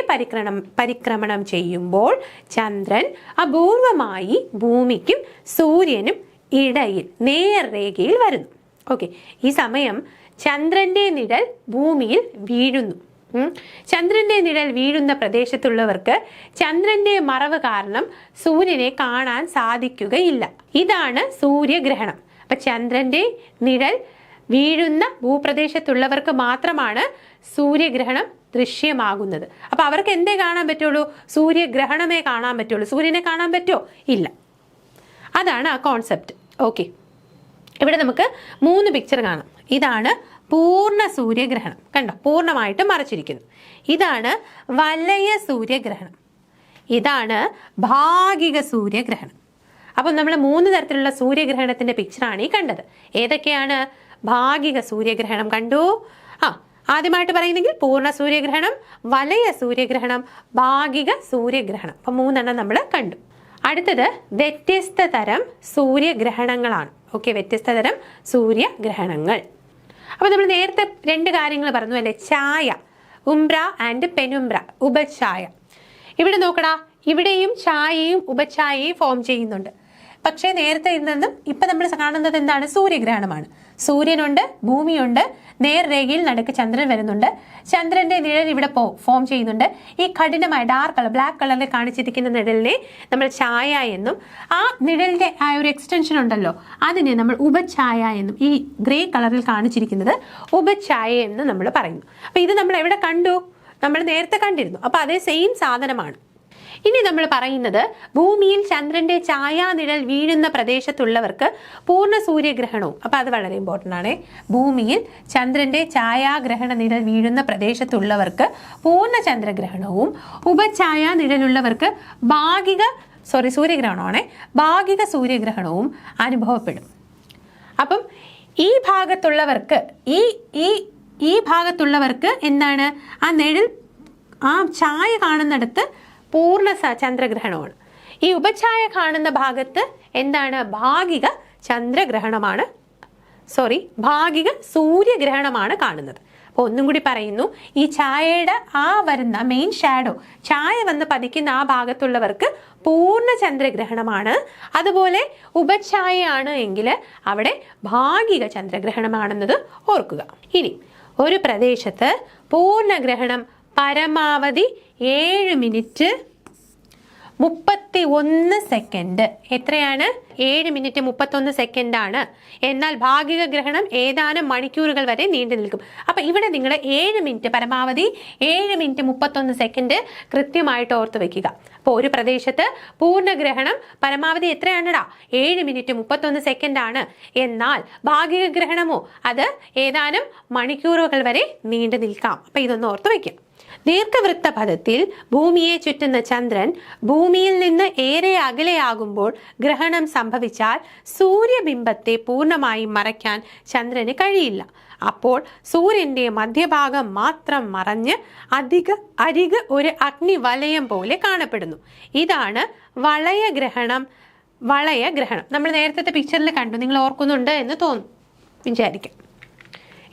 പരിക്രമണം ചെയ്യുമ്പോൾ ചന്ദ്രൻ അപൂർവമായി ഭൂമിക്കും സൂര്യനും ഇടയിൽ നേർരേഖയിൽ വരുന്നു. ഓക്കെ, ഈ സമയം ചന്ദ്രന്റെ നിഴൽ ഭൂമിയിൽ വീഴുന്നു. ചന്ദ്രന്റെ നിഴൽ വീഴുന്ന പ്രദേശത്തുള്ളവർക്ക് ചന്ദ്രന്റെ മറവ് കാരണം സൂര്യനെ കാണാൻ സാധിക്കുകയില്ല. ഇതാണ് സൂര്യഗ്രഹണം. അപ്പൊ ചന്ദ്രന്റെ നിഴൽ വീഴുന്ന ഭൂപ്രദേശത്തുള്ളവർക്ക് മാത്രമാണ് സൂര്യഗ്രഹണം ദൃശ്യമാകുന്നത്. അപ്പൊ അവർക്ക് എന്തേ കാണാൻ പറ്റുള്ളൂ? സൂര്യഗ്രഹണമേ കാണാൻ പറ്റുള്ളൂ. സൂര്യനെ കാണാൻ പറ്റുമോ? ഇല്ല. അതാണ് ആ കോൺസെപ്റ്റ്. ഓക്കെ, ഇവിടെ നമുക്ക് 3 പിക്ചർ കാണാം. ഇതാണ് പൂർണ്ണ സൂര്യഗ്രഹണം, കണ്ടോ, പൂർണ്ണമായിട്ടും മറച്ചിരിക്കുന്നു. ഇതാണ് വലയ സൂര്യഗ്രഹണം, ഇതാണ് ഭാഗിക സൂര്യഗ്രഹണം. അപ്പം നമ്മൾ 3 തരത്തിലുള്ള സൂര്യഗ്രഹണത്തിന്റെ പിക്ചറാണ് ഈ കണ്ടത്. ഏതൊക്കെയാണ്? ഭാഗിക സൂര്യഗ്രഹണം കണ്ടു. ആദ്യമായിട്ട് പറയുന്നെങ്കിൽ പൂർണ്ണ സൂര്യഗ്രഹണം, വലയ സൂര്യഗ്രഹണം, ഭാഗിക സൂര്യഗ്രഹണം. അപ്പം 3 നമ്മൾ കണ്ടു. അടുത്തത് വ്യത്യസ്ത തരം സൂര്യഗ്രഹണങ്ങളാണ്. ഓക്കെ, വ്യത്യസ്ത തരം സൂര്യഗ്രഹണങ്ങൾ. അപ്പോൾ നമ്മൾ നേരത്തെ 2 കാര്യങ്ങൾ പറഞ്ഞു അല്ലേ? ഛായ, ഉംബ്ര ആൻഡ് പെനുംബ്ര, ഉപഛായ. ഇവിടെ നോക്കടാ, ഇവിടെയും ഛായയും ഉപഛായയും ഫോം ചെയ്യുന്നുണ്ട്. പക്ഷേ നേരത്തെ നിന്നും ഇപ്പം നമ്മൾ കാണുന്നത് എന്താണ്? സൂര്യഗ്രഹണമാണ്. സൂര്യനുണ്ട്, ഭൂമിയുണ്ട്, നേർരേഖയിൽ നടുക്ക് ചന്ദ്രൻ വരുന്നുണ്ട്. ചന്ദ്രന്റെ നിഴൽ ഇവിടെ ഫോം ചെയ്യുന്നുണ്ട്. ഈ കഠിനമായ ഡാർക്ക് കളർ, ബ്ലാക്ക് കളറിൽ കാണിച്ചിരിക്കുന്ന നിഴലിനെ നമ്മൾ ഛായ എന്നും, ആ നിഴലിന്റെ ആ ഒരു എക്സ്റ്റൻഷൻ ഉണ്ടല്ലോ അതിനെ നമ്മൾ ഉപഛായ എന്നും, ഈ ഗ്രേ കളറിൽ കാണിച്ചിരിക്കുന്നത് ഉപഛായ എന്ന് നമ്മൾ പറയുന്നു. അപ്പൊ ഇത് നമ്മൾ എവിടെ കണ്ടു? നമ്മൾ നേരത്തെ കണ്ടിരുന്നു. അപ്പൊ അതേ സെയിം സാധനമാണ്. ഇനി നമ്മൾ പറയുന്നത് ഭൂമിയിൽ ചന്ദ്രന്റെ ഛായാനിഴൽ വീഴുന്ന പ്രദേശത്തുള്ളവർക്ക് പൂർണ്ണ സൂര്യഗ്രഹണവും. അപ്പൊ അത് വളരെ ഇമ്പോർട്ടൻ്റ് ആണ്. ഭൂമിയിൽ ചന്ദ്രന്റെ ഛായാഗ്രഹണ നിഴൽ വീഴുന്ന പ്രദേശത്തുള്ളവർക്ക് പൂർണ്ണ ചന്ദ്രഗ്രഹണവും, ഉപഛായാ നിഴലുള്ളവർക്ക് സൂര്യഗ്രഹണമാണേ, ഭാഗിക സൂര്യഗ്രഹണവും അനുഭവപ്പെടും. അപ്പം ഈ ഭാഗത്തുള്ളവർക്ക് ഈ ഭാഗത്തുള്ളവർക്ക് എന്താണ്? ആ നിഴൽ, ആ ഛായ കാണുന്നിടത്ത് പൂർണ്ണ ചന്ദ്രഗ്രഹണമാണ്. ഈ ഉപഛായ കാണുന്ന ഭാഗത്ത് എന്താണ്? ഭാഗിക ചന്ദ്രഗ്രഹണമാണ്, ഭാഗിക സൂര്യഗ്രഹണമാണ് കാണുന്നത്. അപ്പോൾ ഒന്നും കൂടി പറയുന്നു, ഈ ഛായയുടെ ആ വരുന്ന മെയിൻ ഷാഡോ, ഛായ വന്ന് പതിക്കുന്ന ആ ഭാഗത്തുള്ളവർക്ക് പൂർണ്ണ ചന്ദ്രഗ്രഹണമാണ്. അതുപോലെ ഉപഛായയാണ് എങ്കിൽ അവിടെ ഭാഗിക ചന്ദ്രഗ്രഹണമാണെന്നത് ഓർക്കുക. ഇനി ഒരു പ്രദേശത്ത് പൂർണ്ണഗ്രഹണം പരമാവധി 7 മിനിറ്റ് 31 സെക്കൻഡ്. എത്രയാണ്? 7 മിനിറ്റ് 31 സെക്കൻഡ് ആണ്. എന്നാൽ ഭാഗിക ഗ്രഹണം ഏതാനും മണിക്കൂറുകൾ വരെ നീണ്ടു നിൽക്കും. അപ്പൊ ഇവിടെ നിങ്ങൾ 7 മിനിറ്റ്, പരമാവധി 7 മിനിറ്റ് 31 സെക്കൻഡ് കൃത്യമായിട്ട് ഓർത്ത് വെക്കുക. അപ്പോൾ ഒരു പ്രദേശത്ത് പൂർണ്ണഗ്രഹണം പരമാവധി എത്രയാണടാ? 7 മിനിറ്റ് 31 സെക്കൻഡ് ആണ്. എന്നാൽ ഭാഗിക ഗ്രഹണമോ അത് ഏതാനും മണിക്കൂറുകൾ വരെ നീണ്ടു നിൽക്കാം. അപ്പൊ ഇതൊന്ന് ഓർത്ത് വെക്കാം. ദീർഘവൃത്ത പഥത്തിൽ ഭൂമിയെ ചുറ്റുന്ന ചന്ദ്രൻ ഭൂമിയിൽ നിന്ന് ഏറെ അകലെയാകുമ്പോൾ ഗ്രഹണം സംഭവിച്ചാൽ സൂര്യബിംബത്തെ പൂർണ്ണമായും മറയ്ക്കാൻ ചന്ദ്രന് കഴിയില്ല. അപ്പോൾ സൂര്യന്റെ മധ്യഭാഗം മാത്രം മറഞ്ഞ് അരിക് ഒരു അഗ്നിവലയം പോലെ കാണപ്പെടുന്നു. ഇതാണ് വളയഗ്രഹണം. നമ്മൾ നേരത്തെ പിക്ചറിൽ കണ്ടു, നിങ്ങൾ ഓർക്കുന്നുണ്ട് എന്ന് തോന്നുന്നു, വിചാരിക്കാം.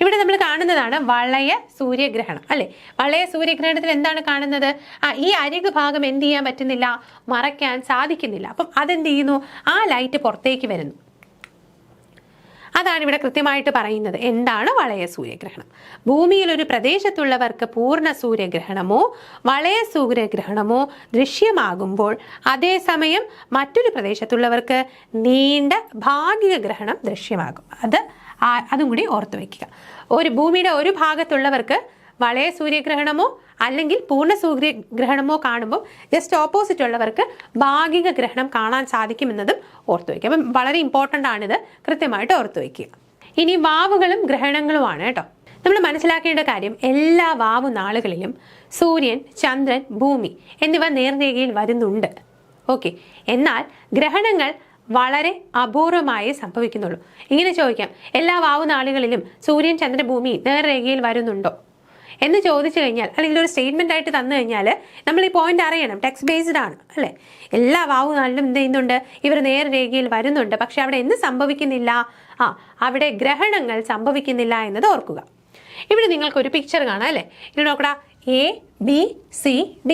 ഇവിടെ നമ്മൾ കാണുന്നതാണ് വളയ സൂര്യഗ്രഹണം അല്ലെ? വളയ സൂര്യഗ്രഹണത്തിൽ എന്താണ് കാണുന്നത്? ഈ അരിക് ഭാഗം എന്ത് ചെയ്യാൻ പറ്റുന്നില്ല? മറയ്ക്കാൻ സാധിക്കുന്നില്ല. അപ്പം അതെന്ത് ചെയ്യുന്നു? ആ ലൈറ്റ് പുറത്തേക്ക് വരുന്നു. അതാണ് ഇവിടെ കൃത്യമായിട്ട് പറയുന്നത്. എന്താണ് വളയ സൂര്യഗ്രഹണം? ഭൂമിയിൽ ഒരു പ്രദേശത്തുള്ളവർക്ക് പൂർണ്ണ സൂര്യഗ്രഹണമോ വളയ സൂര്യഗ്രഹണമോ ദൃശ്യമാകുമ്പോൾ അതേസമയം മറ്റൊരു പ്രദേശത്തുള്ളവർക്ക് നീണ്ട ഭാഗിക ഗ്രഹണം ദൃശ്യമാകും. അതും കൂടി ഓർത്തു വയ്ക്കുക. ഭൂമിയുടെ ഒരു ഭാഗത്തുള്ളവർക്ക് വളയ സൂര്യഗ്രഹണമോ അല്ലെങ്കിൽ പൂർണ്ണ സൂര്യഗ്രഹണമോ കാണുമ്പോൾ ജസ്റ്റ് ഓപ്പോസിറ്റ് ഉള്ളവർക്ക് ഭാഗിക ഗ്രഹണം കാണാൻ സാധിക്കുമെന്നതും ഓർത്തു വയ്ക്കുക. അപ്പം വളരെ ഇമ്പോർട്ടൻ്റ് ആണിത്, കൃത്യമായിട്ട് ഓർത്തു വയ്ക്കുക. ഇനി വാവുകളും ഗ്രഹണങ്ങളുമാണ് കേട്ടോ. നമ്മൾ മനസ്സിലാക്കേണ്ട കാര്യം, എല്ലാ വാവു നാളുകളിലും സൂര്യൻ, ചന്ദ്രൻ, ഭൂമി എന്നിവ നേർരേഖയിൽ വരുന്നുണ്ട്. ഓക്കെ, എന്നാൽ ഗ്രഹണങ്ങൾ വളരെ അപൂർവമായി സംഭവിക്കുന്നുള്ളൂ. ഇങ്ങനെ ചോദിക്കാം, എല്ലാ വാവു നാളുകളിലും സൂര്യൻ, ചന്ദ്രൻ, ഭൂമി നേർരേഖയിൽ വരുന്നുണ്ടോ എന്ന് ചോദിച്ചു കഴിഞ്ഞാൽ, അല്ലെങ്കിൽ ഒരു സ്റ്റേറ്റ്മെന്റ് ആയിട്ട് തന്നു കഴിഞ്ഞാൽ നമ്മൾ ഈ പോയിന്റ് അറിയണം. ടെക്സ്റ്റ് ബേസ്ഡ് ആണ് അല്ലെ? എല്ലാ വാവു നാളിലും എന്ത് ചെയ്യുന്നുണ്ട്? ഇവർ നേർരേഖയിൽ വരുന്നുണ്ട്. പക്ഷെ അവിടെ എന്ത് സംഭവിക്കുന്നില്ല? അവിടെ ഗ്രഹണങ്ങൾ സംഭവിക്കുന്നില്ല എന്നത് ഓർക്കുക. ഇവിടെ നിങ്ങൾക്ക് ഒരു പിക്ചർ കാണാം അല്ലെ? ഇത് നോക്കടാ, ABCD.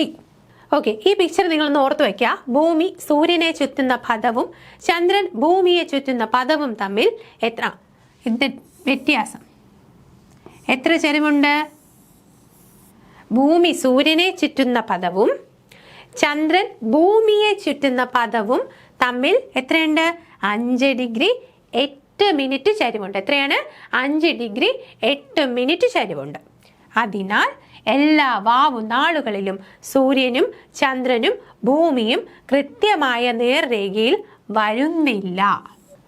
ഓക്കെ, ഈ പിക്ചർ നിങ്ങളൊന്ന് ഓർത്ത് വയ്ക്കുക. ഭൂമി സൂര്യനെ ചുറ്റുന്ന പഥവും ചന്ദ്രൻ ഭൂമിയെ ചുറ്റുന്ന പഥവും തമ്മിൽ വ്യത്യാസം എത്ര ചരിവുണ്ട്? ഭൂമി സൂര്യനെ ചുറ്റുന്ന പഥവും ചന്ദ്രൻ ഭൂമിയെ ചുറ്റുന്ന പഥവും തമ്മിൽ എത്രയുണ്ട്? 5 ഡിഗ്രി 8 മിനിറ്റ് ചരിവുണ്ട്. എത്രയാണ്? 5 ഡിഗ്രി 8 മിനിറ്റ് ചരിവുണ്ട്. അതിനാൽ എല്ലാ വാവുനാളുകളിലും സൂര്യനും ചന്ദ്രനും ഭൂമിയും കൃത്യമായ നേർരേഖയിൽ വരുന്നില്ല.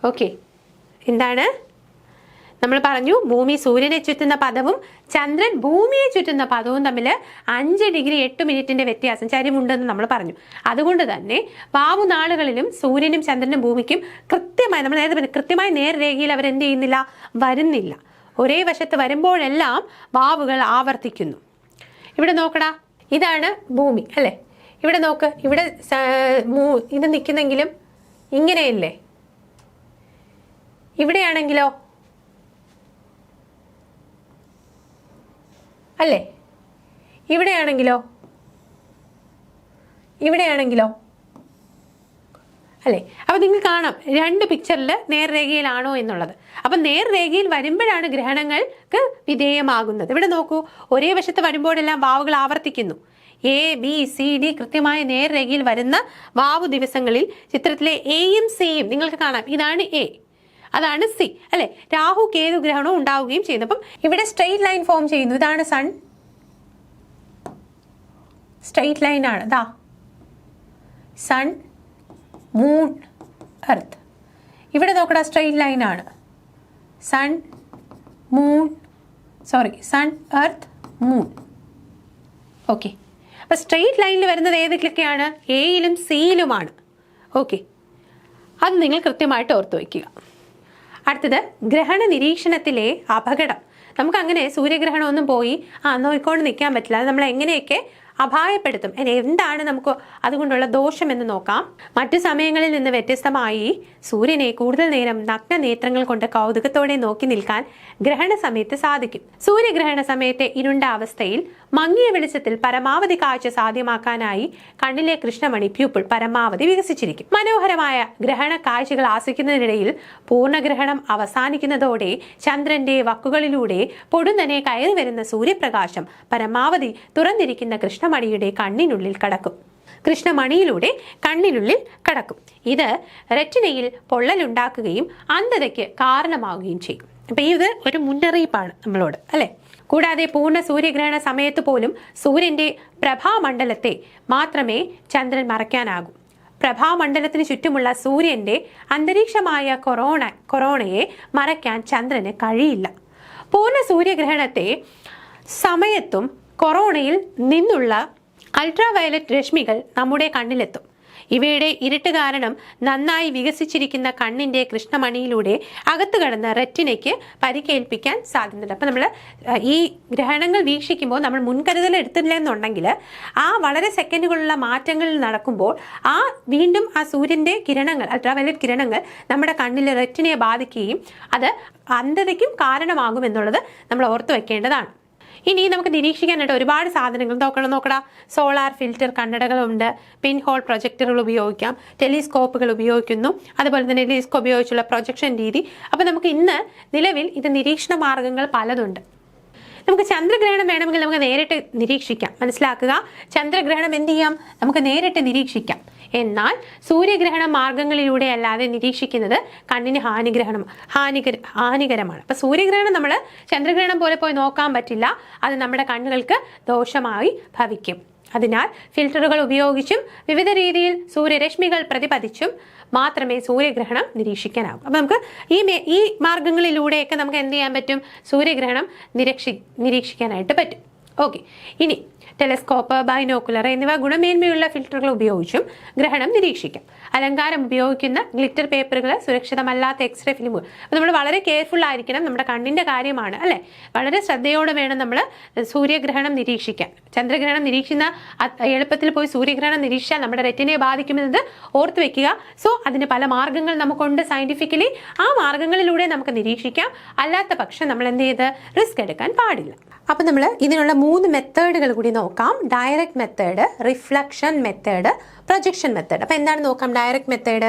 ഓക്കെ, എന്താണ് നമ്മൾ പറഞ്ഞു? ഭൂമി സൂര്യനെ ചുറ്റുന്ന പദവും ചന്ദ്രൻ ഭൂമിയെ ചുറ്റുന്ന പദവും തമ്മിൽ 5 ഡിഗ്രി 8 മിനിറ്റിന്റെ വ്യത്യാസം ചരിവുണ്ടെന്ന് നമ്മൾ പറഞ്ഞു. അതുകൊണ്ട് തന്നെ വാവുനാളുകളിലും സൂര്യനും ചന്ദ്രനും ഭൂമിക്കും കൃത്യമായി, നമ്മൾ നേരത്തെ പറഞ്ഞു, കൃത്യമായ നേർരേഖയിൽ അവരെന്ത് ചെയ്യുന്നില്ല, വരുന്നില്ല. ഒരേ വശത്ത് വരുമ്പോഴെല്ലാം വാവുകൾ ആവർത്തിക്കുന്നു. ഇവിടെ നോക്കടാ, ഇതാണ് ഭൂമി അല്ലേ? ഇവിടെ നോക്ക്, ഇവിടെ ഇത് നിൽക്കുന്നെങ്കിലും ഇങ്ങനെയല്ലേ? ഇവിടെയാണെങ്കിലോ അല്ലേ? ഇവിടെയാണെങ്കിലോ അല്ലേ? അപ്പോൾ നിങ്ങൾക്ക് കാണാം 2 പിക്ചറിൽ നേർരേഖയിലാണോ എന്നുള്ളത്. അപ്പം നേർരേഖയിൽ വരുമ്പോഴാണ് ഗ്രഹണങ്ങൾക്ക് വിധേയമാകുന്നത്. ഇവിടെ നോക്കൂ, ഒരേ വശത്ത് വരുമ്പോഴെല്ലാം വാവുകൾ ആവർത്തിക്കുന്നു. ABCD കൃത്യമായ നേർരേഖയിൽ വരുന്ന വാവു ദിവസങ്ങളിൽ ചിത്രത്തിലെ എയും സിയും നിങ്ങൾക്ക് കാണാം. ഇതാണ് A, അതാണ് C അല്ലെ? രാഹു കേതു ഗ്രഹണവും ഉണ്ടാവുകയും ചെയ്യുന്നു. അപ്പം ഇവിടെ സ്ട്രെയിറ്റ് ലൈൻ ഫോം ചെയ്യുന്നു. ഇതാണ് സൺ, സ്ട്രെയിറ്റ് ലൈൻ ആണ്. ദാ സൺ, മൂൺ, എർത്ത്. ഇവിടെ നോക്കടാ, സ്ട്രെയിറ്റ് ലൈൻ ആണ്. Sun, earth, moon. ഓക്കെ, അപ്പോൾ സ്ട്രെയിറ്റ് ലൈനിൽ വരുന്നത് ഏതൊക്കെയാണ്? എയിലും സിയിലുമാണ്. ഓക്കെ, അത് നിങ്ങൾ കൃത്യമായിട്ട് ഓർത്തു വയ്ക്കുക. അടുത്തത് ഗ്രഹണ നിരീക്ഷണത്തിലെ അപകടം. നമുക്കങ്ങനെ സൂര്യഗ്രഹണമൊന്നും പോയി നോക്കിക്കൊണ്ട് നിൽക്കാൻ പറ്റില്ല. അത് നമ്മൾ എങ്ങനെയൊക്കെ അപായപ്പെടുത്തും, എന്താണ് നമുക്ക് അതുകൊണ്ടുള്ള ദോഷം എന്ന് നോക്കാം. മറ്റു സമയങ്ങളിൽ നിന്ന് വ്യത്യസ്തമായി സൂര്യനെ കൂടുതൽ നേരം നഗ്ന നേത്രങ്ങൾ കൊണ്ട് കൗതുകത്തോടെ നോക്കി നിൽക്കാൻ ഗ്രഹണ സമയത്ത് സാധിക്കും. സൂര്യഗ്രഹണ സമയത്തെ ഇരുണ്ട അവസ്ഥയിൽ മങ്ങിയ വെളിച്ചത്തിൽ പരമാവധി കാഴ്ച സാധ്യമാക്കാനായി കണ്ണിലെ കൃഷ്ണമണി പ്യൂപ്പിൾ പരമാവധി വികസിച്ചിരിക്കും. മനോഹരമായ ഗ്രഹണ കാഴ്ചകൾ ആസ്വദിക്കുന്നതിനിടയിൽ പൂർണ്ണഗ്രഹണം അവസാനിക്കുന്നതോടെ ചന്ദ്രന്റെ വക്കുകളിലൂടെ പൊടുന്നനെ കയറി വരുന്ന സൂര്യപ്രകാശം പരമാവധി തുറന്നിരിക്കുന്ന കൃഷ്ണമണിയുടെ കണ്ണിനുള്ളിൽ കടക്കും. ഇത് റെറ്റിനയിൽ പൊള്ളലുണ്ടാക്കുകയും അന്ധതയ്ക്ക് കാരണമാവുകയും ചെയ്യും. അപ്പൊ ഇത് ഒരു മുന്നറിയിപ്പാണ് നമ്മളോട് അല്ലെ? കൂടാതെ പൂർണ്ണ സൂര്യഗ്രഹണ സമയത്ത് പോലും സൂര്യന്റെ പ്രഭാമണ്ഡലത്തെ മാത്രമേ ചന്ദ്രൻ മറയ്ക്കാനാകൂ. പ്രഭാമണ്ഡലത്തിന് ചുറ്റുമുള്ള സൂര്യന്റെ അന്തരീക്ഷമായ കൊറോണയെ മറയ്ക്കാൻ ചന്ദ്രന് കഴിയില്ല. പൂർണ്ണ സൂര്യഗ്രഹണത്തെ സമയത്തും കൊറോണയിൽ നിന്നുള്ള അൾട്രാവയലറ്റ് രശ്മികൾ നമ്മുടെ കണ്ണിലെത്തും. ഇവയുടെ ഇരുട്ട് കാരണം നന്നായി വികസിച്ചിരിക്കുന്ന കണ്ണിന്റെ കൃഷ്ണമണിയിലൂടെ അകത്തു കടന്ന റെറ്റിനയ്ക്ക് പരിക്കേൽപ്പിക്കാൻ സാധ്യതയുണ്ട്. അപ്പം നമ്മൾ ഈ ഗ്രഹണങ്ങൾ വീക്ഷിക്കുമ്പോൾ നമ്മൾ മുൻകരുതൽ എടുത്തില്ല എന്നുണ്ടെങ്കിൽ ആ വളരെ സെക്കൻഡുകളുള്ള മാറ്റങ്ങൾ നടക്കുമ്പോൾ വീണ്ടും ആ സൂര്യന്റെ കിരണങ്ങൾ, അൾട്രാവയലറ്റ് കിരണങ്ങൾ നമ്മുടെ കണ്ണിലെ റെറ്റിനയെ ബാധിക്കുകയും അത് അന്ധതയ്ക്കും കാരണമാകുമെന്നുള്ളത് നമ്മൾ ഓർത്തു വെക്കേണ്ടതാണ്. ഇനി നമുക്ക് നിരീക്ഷിക്കാനായിട്ട് ഒരുപാട് സാധനങ്ങൾ നോക്കടാ. സോളാർ ഫിൽറ്റർ കണ്ണടകളുണ്ട്, പിൻ ഹോൾ പ്രൊജക്ടറുകൾ ഉപയോഗിക്കാം, ടെലിസ്കോപ്പുകൾ ഉപയോഗിക്കുന്നു, അതുപോലെ തന്നെ ടെലിസ്കോപ്പ് ഉപയോഗിച്ചുള്ള പ്രൊജക്ഷൻ രീതി. അപ്പോൾ നമുക്ക് ഇന്ന് നിലവിൽ ഇത് നിരീക്ഷണ മാർഗങ്ങൾ പലതുണ്ട്. നമുക്ക് ചന്ദ്രഗ്രഹണം വേണമെങ്കിൽ നമുക്ക് നേരിട്ട് നിരീക്ഷിക്കാം. മനസ്സിലാക്കുക, ചന്ദ്രഗ്രഹണം എന്ത് ചെയ്യാം? നമുക്ക് നേരിട്ട് നിരീക്ഷിക്കാം. എന്നാൽ സൂര്യഗ്രഹണ മാർഗങ്ങളിലൂടെ അല്ലാതെ നിരീക്ഷിക്കുന്നത് കണ്ണിന് ഹാനികരമാണ്. അപ്പൊ സൂര്യഗ്രഹണം നമ്മൾ ചന്ദ്രഗ്രഹണം പോലെ പോയി നോക്കാൻ പറ്റില്ല. അത് നമ്മുടെ കണ്ണുകൾക്ക് ദോഷമായി ഭവിക്കും. അതിനാൽ ഫിൽറ്ററുകൾ ഉപയോഗിച്ചും വിവിധ രീതിയിൽ സൂര്യരശ്മികൾ പ്രതിപതിച്ചും മാത്രമേ സൂര്യഗ്രഹണം നിരീക്ഷിക്കാനാവൂ. അപ്പം നമുക്ക് ഈ മാർഗങ്ങളിലൂടെയൊക്കെ നമുക്ക് എന്ത് ചെയ്യാൻ പറ്റും? സൂര്യഗ്രഹണം നിരീക്ഷിക്കാനായിട്ട് പറ്റും. ഓക്കെ, ഇനി ടെലസ്കോപ്പ്, ബൈനോക്കുലർ എന്നിവ ഗുണമേന്മയുള്ള ഫിൽറ്ററുകൾ ഉപയോഗിച്ചും ഗ്രഹണം നിരീക്ഷിക്കാം. അലങ്കാരം ഉപയോഗിക്കുന്ന ഗ്ലിറ്റർ പേപ്പറുകൾ, സുരക്ഷിതമല്ലാത്ത എക്സ്റേ ഫിലിമുകൾ. അപ്പോൾ നമ്മൾ വളരെ കെയർഫുൾ ആയിരിക്കണം. നമ്മുടെ കണ്ണിൻ്റെ കാര്യമാണ് അല്ലേ? വളരെ ശ്രദ്ധയോടെ വേണം നമ്മൾ സൂര്യഗ്രഹണം നിരീക്ഷിക്കാൻ. ചന്ദ്രഗ്രഹണം നിരീക്ഷിക്കുന്ന എളുപ്പത്തിൽ പോയി സൂര്യഗ്രഹണം നിരീക്ഷിച്ചാൽ നമ്മുടെ റെറ്റിനയെ ബാധിക്കുമെന്നത് ഓർത്ത് വെക്കുക. സോ അതിന് പല മാർഗ്ഗങ്ങൾ നമുക്കുണ്ട് സയന്റിഫിക്കലി. ആ മാർഗ്ഗങ്ങളിലൂടെ നമുക്ക് നിരീക്ഷിക്കാം. അല്ലാത്ത പക്ഷം നമ്മൾ എന്ത് ചെയ്ത് റിസ്ക് എടുക്കാൻ പാടില്ല. അപ്പം നമ്മൾ ഇതിനുള്ള 3 മെത്തേഡുകൾ കൂടി നോക്കാം. Direct method, reflection method, projection method. അപ്പം എന്താണ് നോക്കാം? ഡയറക്റ്റ് മെത്തേഡ്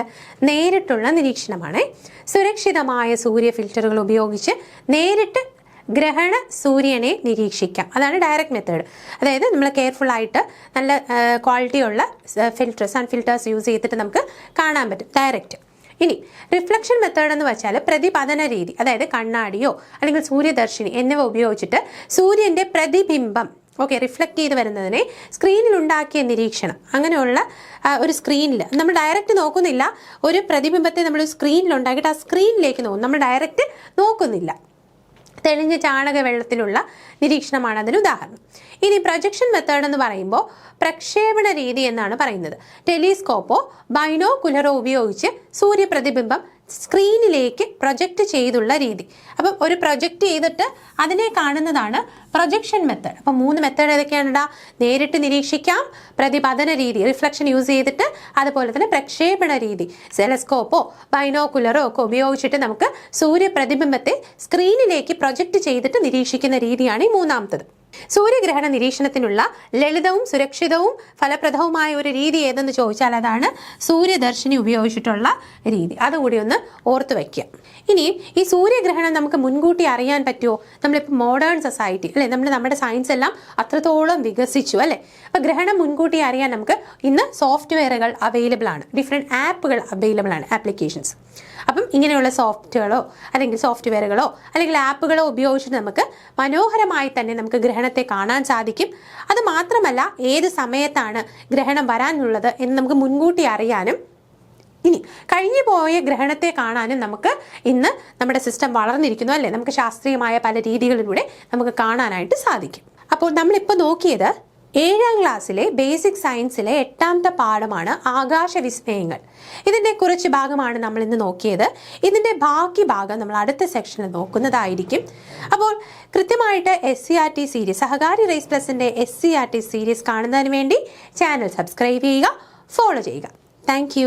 നേരിട്ടുള്ള നിരീക്ഷണമാണ്. സുരക്ഷിതമായ സൂര്യ ഫിൽറ്ററുകൾ ഉപയോഗിച്ച് നേരിട്ട് ഗ്രഹണ സൂര്യനെ നിരീക്ഷിക്കാം. അതാണ് ഡയറക്റ്റ് മെത്തേഡ്. അതായത് നമ്മൾ കെയർഫുൾ ആയിട്ട് നല്ല ക്വാളിറ്റിയുള്ള സൺ ഫിൽറ്റേഴ്സ് യൂസ് ചെയ്തിട്ട് നമുക്ക് കാണാൻ പറ്റും ഡയറക്റ്റ്. ഇനി റിഫ്ലക്ഷൻ മെത്തേഡ് എന്ന് വെച്ചാൽ പ്രതിപതന രീതി. അതായത് കണ്ണാടിയോ അല്ലെങ്കിൽ സൂര്യദർശിനി എന്നിവ ഉപയോഗിച്ചിട്ട് സൂര്യന്റെ പ്രതിബിംബം ഓക്കെ, റിഫ്ലക്റ്റ് ചെയ്ത് വരുന്നതിനെ സ്ക്രീനിൽ ഉണ്ടാക്കിയ നിരീക്ഷണം. അങ്ങനെയുള്ള ഒരു സ്ക്രീനിൽ നമ്മൾ ഡയറക്റ്റ് നോക്കുന്നില്ല, ഒരു പ്രതിബിംബത്തെ നമ്മൾ സ്ക്രീനിൽ ഉണ്ടാക്കിയിട്ട് ആ സ്ക്രീനിലേക്ക് നോക്കും, നമ്മൾ ഡയറക്റ്റ് നോക്കുന്നില്ല. തെളിഞ്ഞ ചാണക വെള്ളത്തിലുള്ള നിരീക്ഷണമാണ് അതിന് ഉദാഹരണം. ഇനി പ്രൊജക്ഷൻ മെത്തേഡ് എന്ന് പറയുമ്പോൾ പ്രക്ഷേപണ രീതി എന്നാണ് പറയുന്നത്. ടെലിസ്കോപ്പോ ബൈനോകുലറോ ഉപയോഗിച്ച് സൂര്യപ്രതിബിംബം സ്ക്രീനിലേക്ക് പ്രൊജക്റ്റ് ചെയ്തുള്ള രീതി. അപ്പം ഒരു പ്രൊജക്റ്റ് ചെയ്തിട്ട് അതിനെ കാണുന്നതാണ് പ്രൊജക്ഷൻ മെത്തേഡ്. അപ്പം 3 മെത്തേഡ് ഏതൊക്കെയാണെടാ? നേരിട്ട് നിരീക്ഷിക്കാം, പ്രതിപതന രീതി റിഫ്ലക്ഷൻ യൂസ് ചെയ്തിട്ട്, അതുപോലെ തന്നെ പ്രക്ഷേപണ രീതി ടെലസ്കോപ്പോ ബൈനോകുലറോ ഒക്കെ ഉപയോഗിച്ചിട്ട് നമുക്ക് സൂര്യപ്രതിബിംബത്തെ സ്ക്രീനിലേക്ക് പ്രൊജക്റ്റ് ചെയ്തിട്ട് നിരീക്ഷിക്കുന്ന രീതിയാണ് ഈ 3ാമത്തത്. സൂര്യഗ്രഹണ നിരീക്ഷണത്തിനുള്ള ലളിതവും സുരക്ഷിതവും ഫലപ്രദവുമായ ഒരു രീതി ഏതെന്ന് ചോദിച്ചാൽ അതാണ് സൂര്യദർശിനി ഉപയോഗിച്ചിട്ടുള്ള രീതി. അതുകൂടി ഒന്ന് ഓർത്ത് വയ്ക്കുക. ഇനി ഈ സൂര്യഗ്രഹണം നമുക്ക് മുൻകൂട്ടി അറിയാൻ പറ്റുമോ? നമ്മളിപ്പോൾ മോഡേൺ സൊസൈറ്റി അല്ലേ, നമ്മുടെ സയൻസ് എല്ലാം അത്രത്തോളം വികസിച്ചു അല്ലേ. അപ്പോൾ ഗ്രഹണം മുൻകൂട്ടി അറിയാൻ നമുക്ക് ഇന്ന് സോഫ്റ്റ്വെയറുകൾ അവൈലബിൾ ആണ്, ഡിഫറെൻറ്റ് ആപ്പുകൾ അവൈലബിൾ ആണ്, ആപ്ലിക്കേഷൻസ്. അപ്പം ഇങ്ങനെയുള്ള സോഫ്റ്റ്വെയറുകളോ അല്ലെങ്കിൽ ആപ്പുകളോ ഉപയോഗിച്ചിട്ട് നമുക്ക് മനോഹരമായി തന്നെ നമുക്ക് ഗ്രഹണത്തെ കാണാൻ സാധിക്കും. അത് മാത്രമല്ല, ഏത് സമയത്താണ് ഗ്രഹണം വരാനുള്ളത് എന്ന് നമുക്ക് മുൻകൂട്ടി അറിയാനും, ഇനി കഴിഞ്ഞു പോയ ഗ്രഹണത്തെ കാണാനും നമുക്ക് ഇന്ന് നമ്മുടെ സിസ്റ്റം വളർന്നിരിക്കുന്നു അല്ലേ. നമുക്ക് ശാസ്ത്രീയമായ പല രീതികളിലൂടെ നമുക്ക് കാണാനായിട്ട് സാധിക്കും. അപ്പോൾ നമ്മളിപ്പോൾ നോക്കിയത് 7ാം ക്ലാസ്സിലെ ബേസിക് സയൻസിലെ 8ാമത്തെ പാഠമാണ് ആകാശവിസ്മയങ്ങൾ. ഇതിൻ്റെ കുറച്ച് ഭാഗമാണ് നമ്മൾ ഇന്ന് നോക്കിയത്. ഇതിൻ്റെ ബാക്കി ഭാഗം നമ്മൾ അടുത്ത സെക്ഷനിൽ നോക്കുന്നതായിരിക്കും. അപ്പോൾ കൃത്യമായിട്ട് SCERT സീരീസ്, സഹകാരി റേസ് പ്ലസിൻ്റെ SCERT സീരീസ് കാണുന്നതിന് വേണ്ടി ചാനൽ സബ്സ്ക്രൈബ് ചെയ്യുക, ഫോളോ ചെയ്യുക. താങ്ക്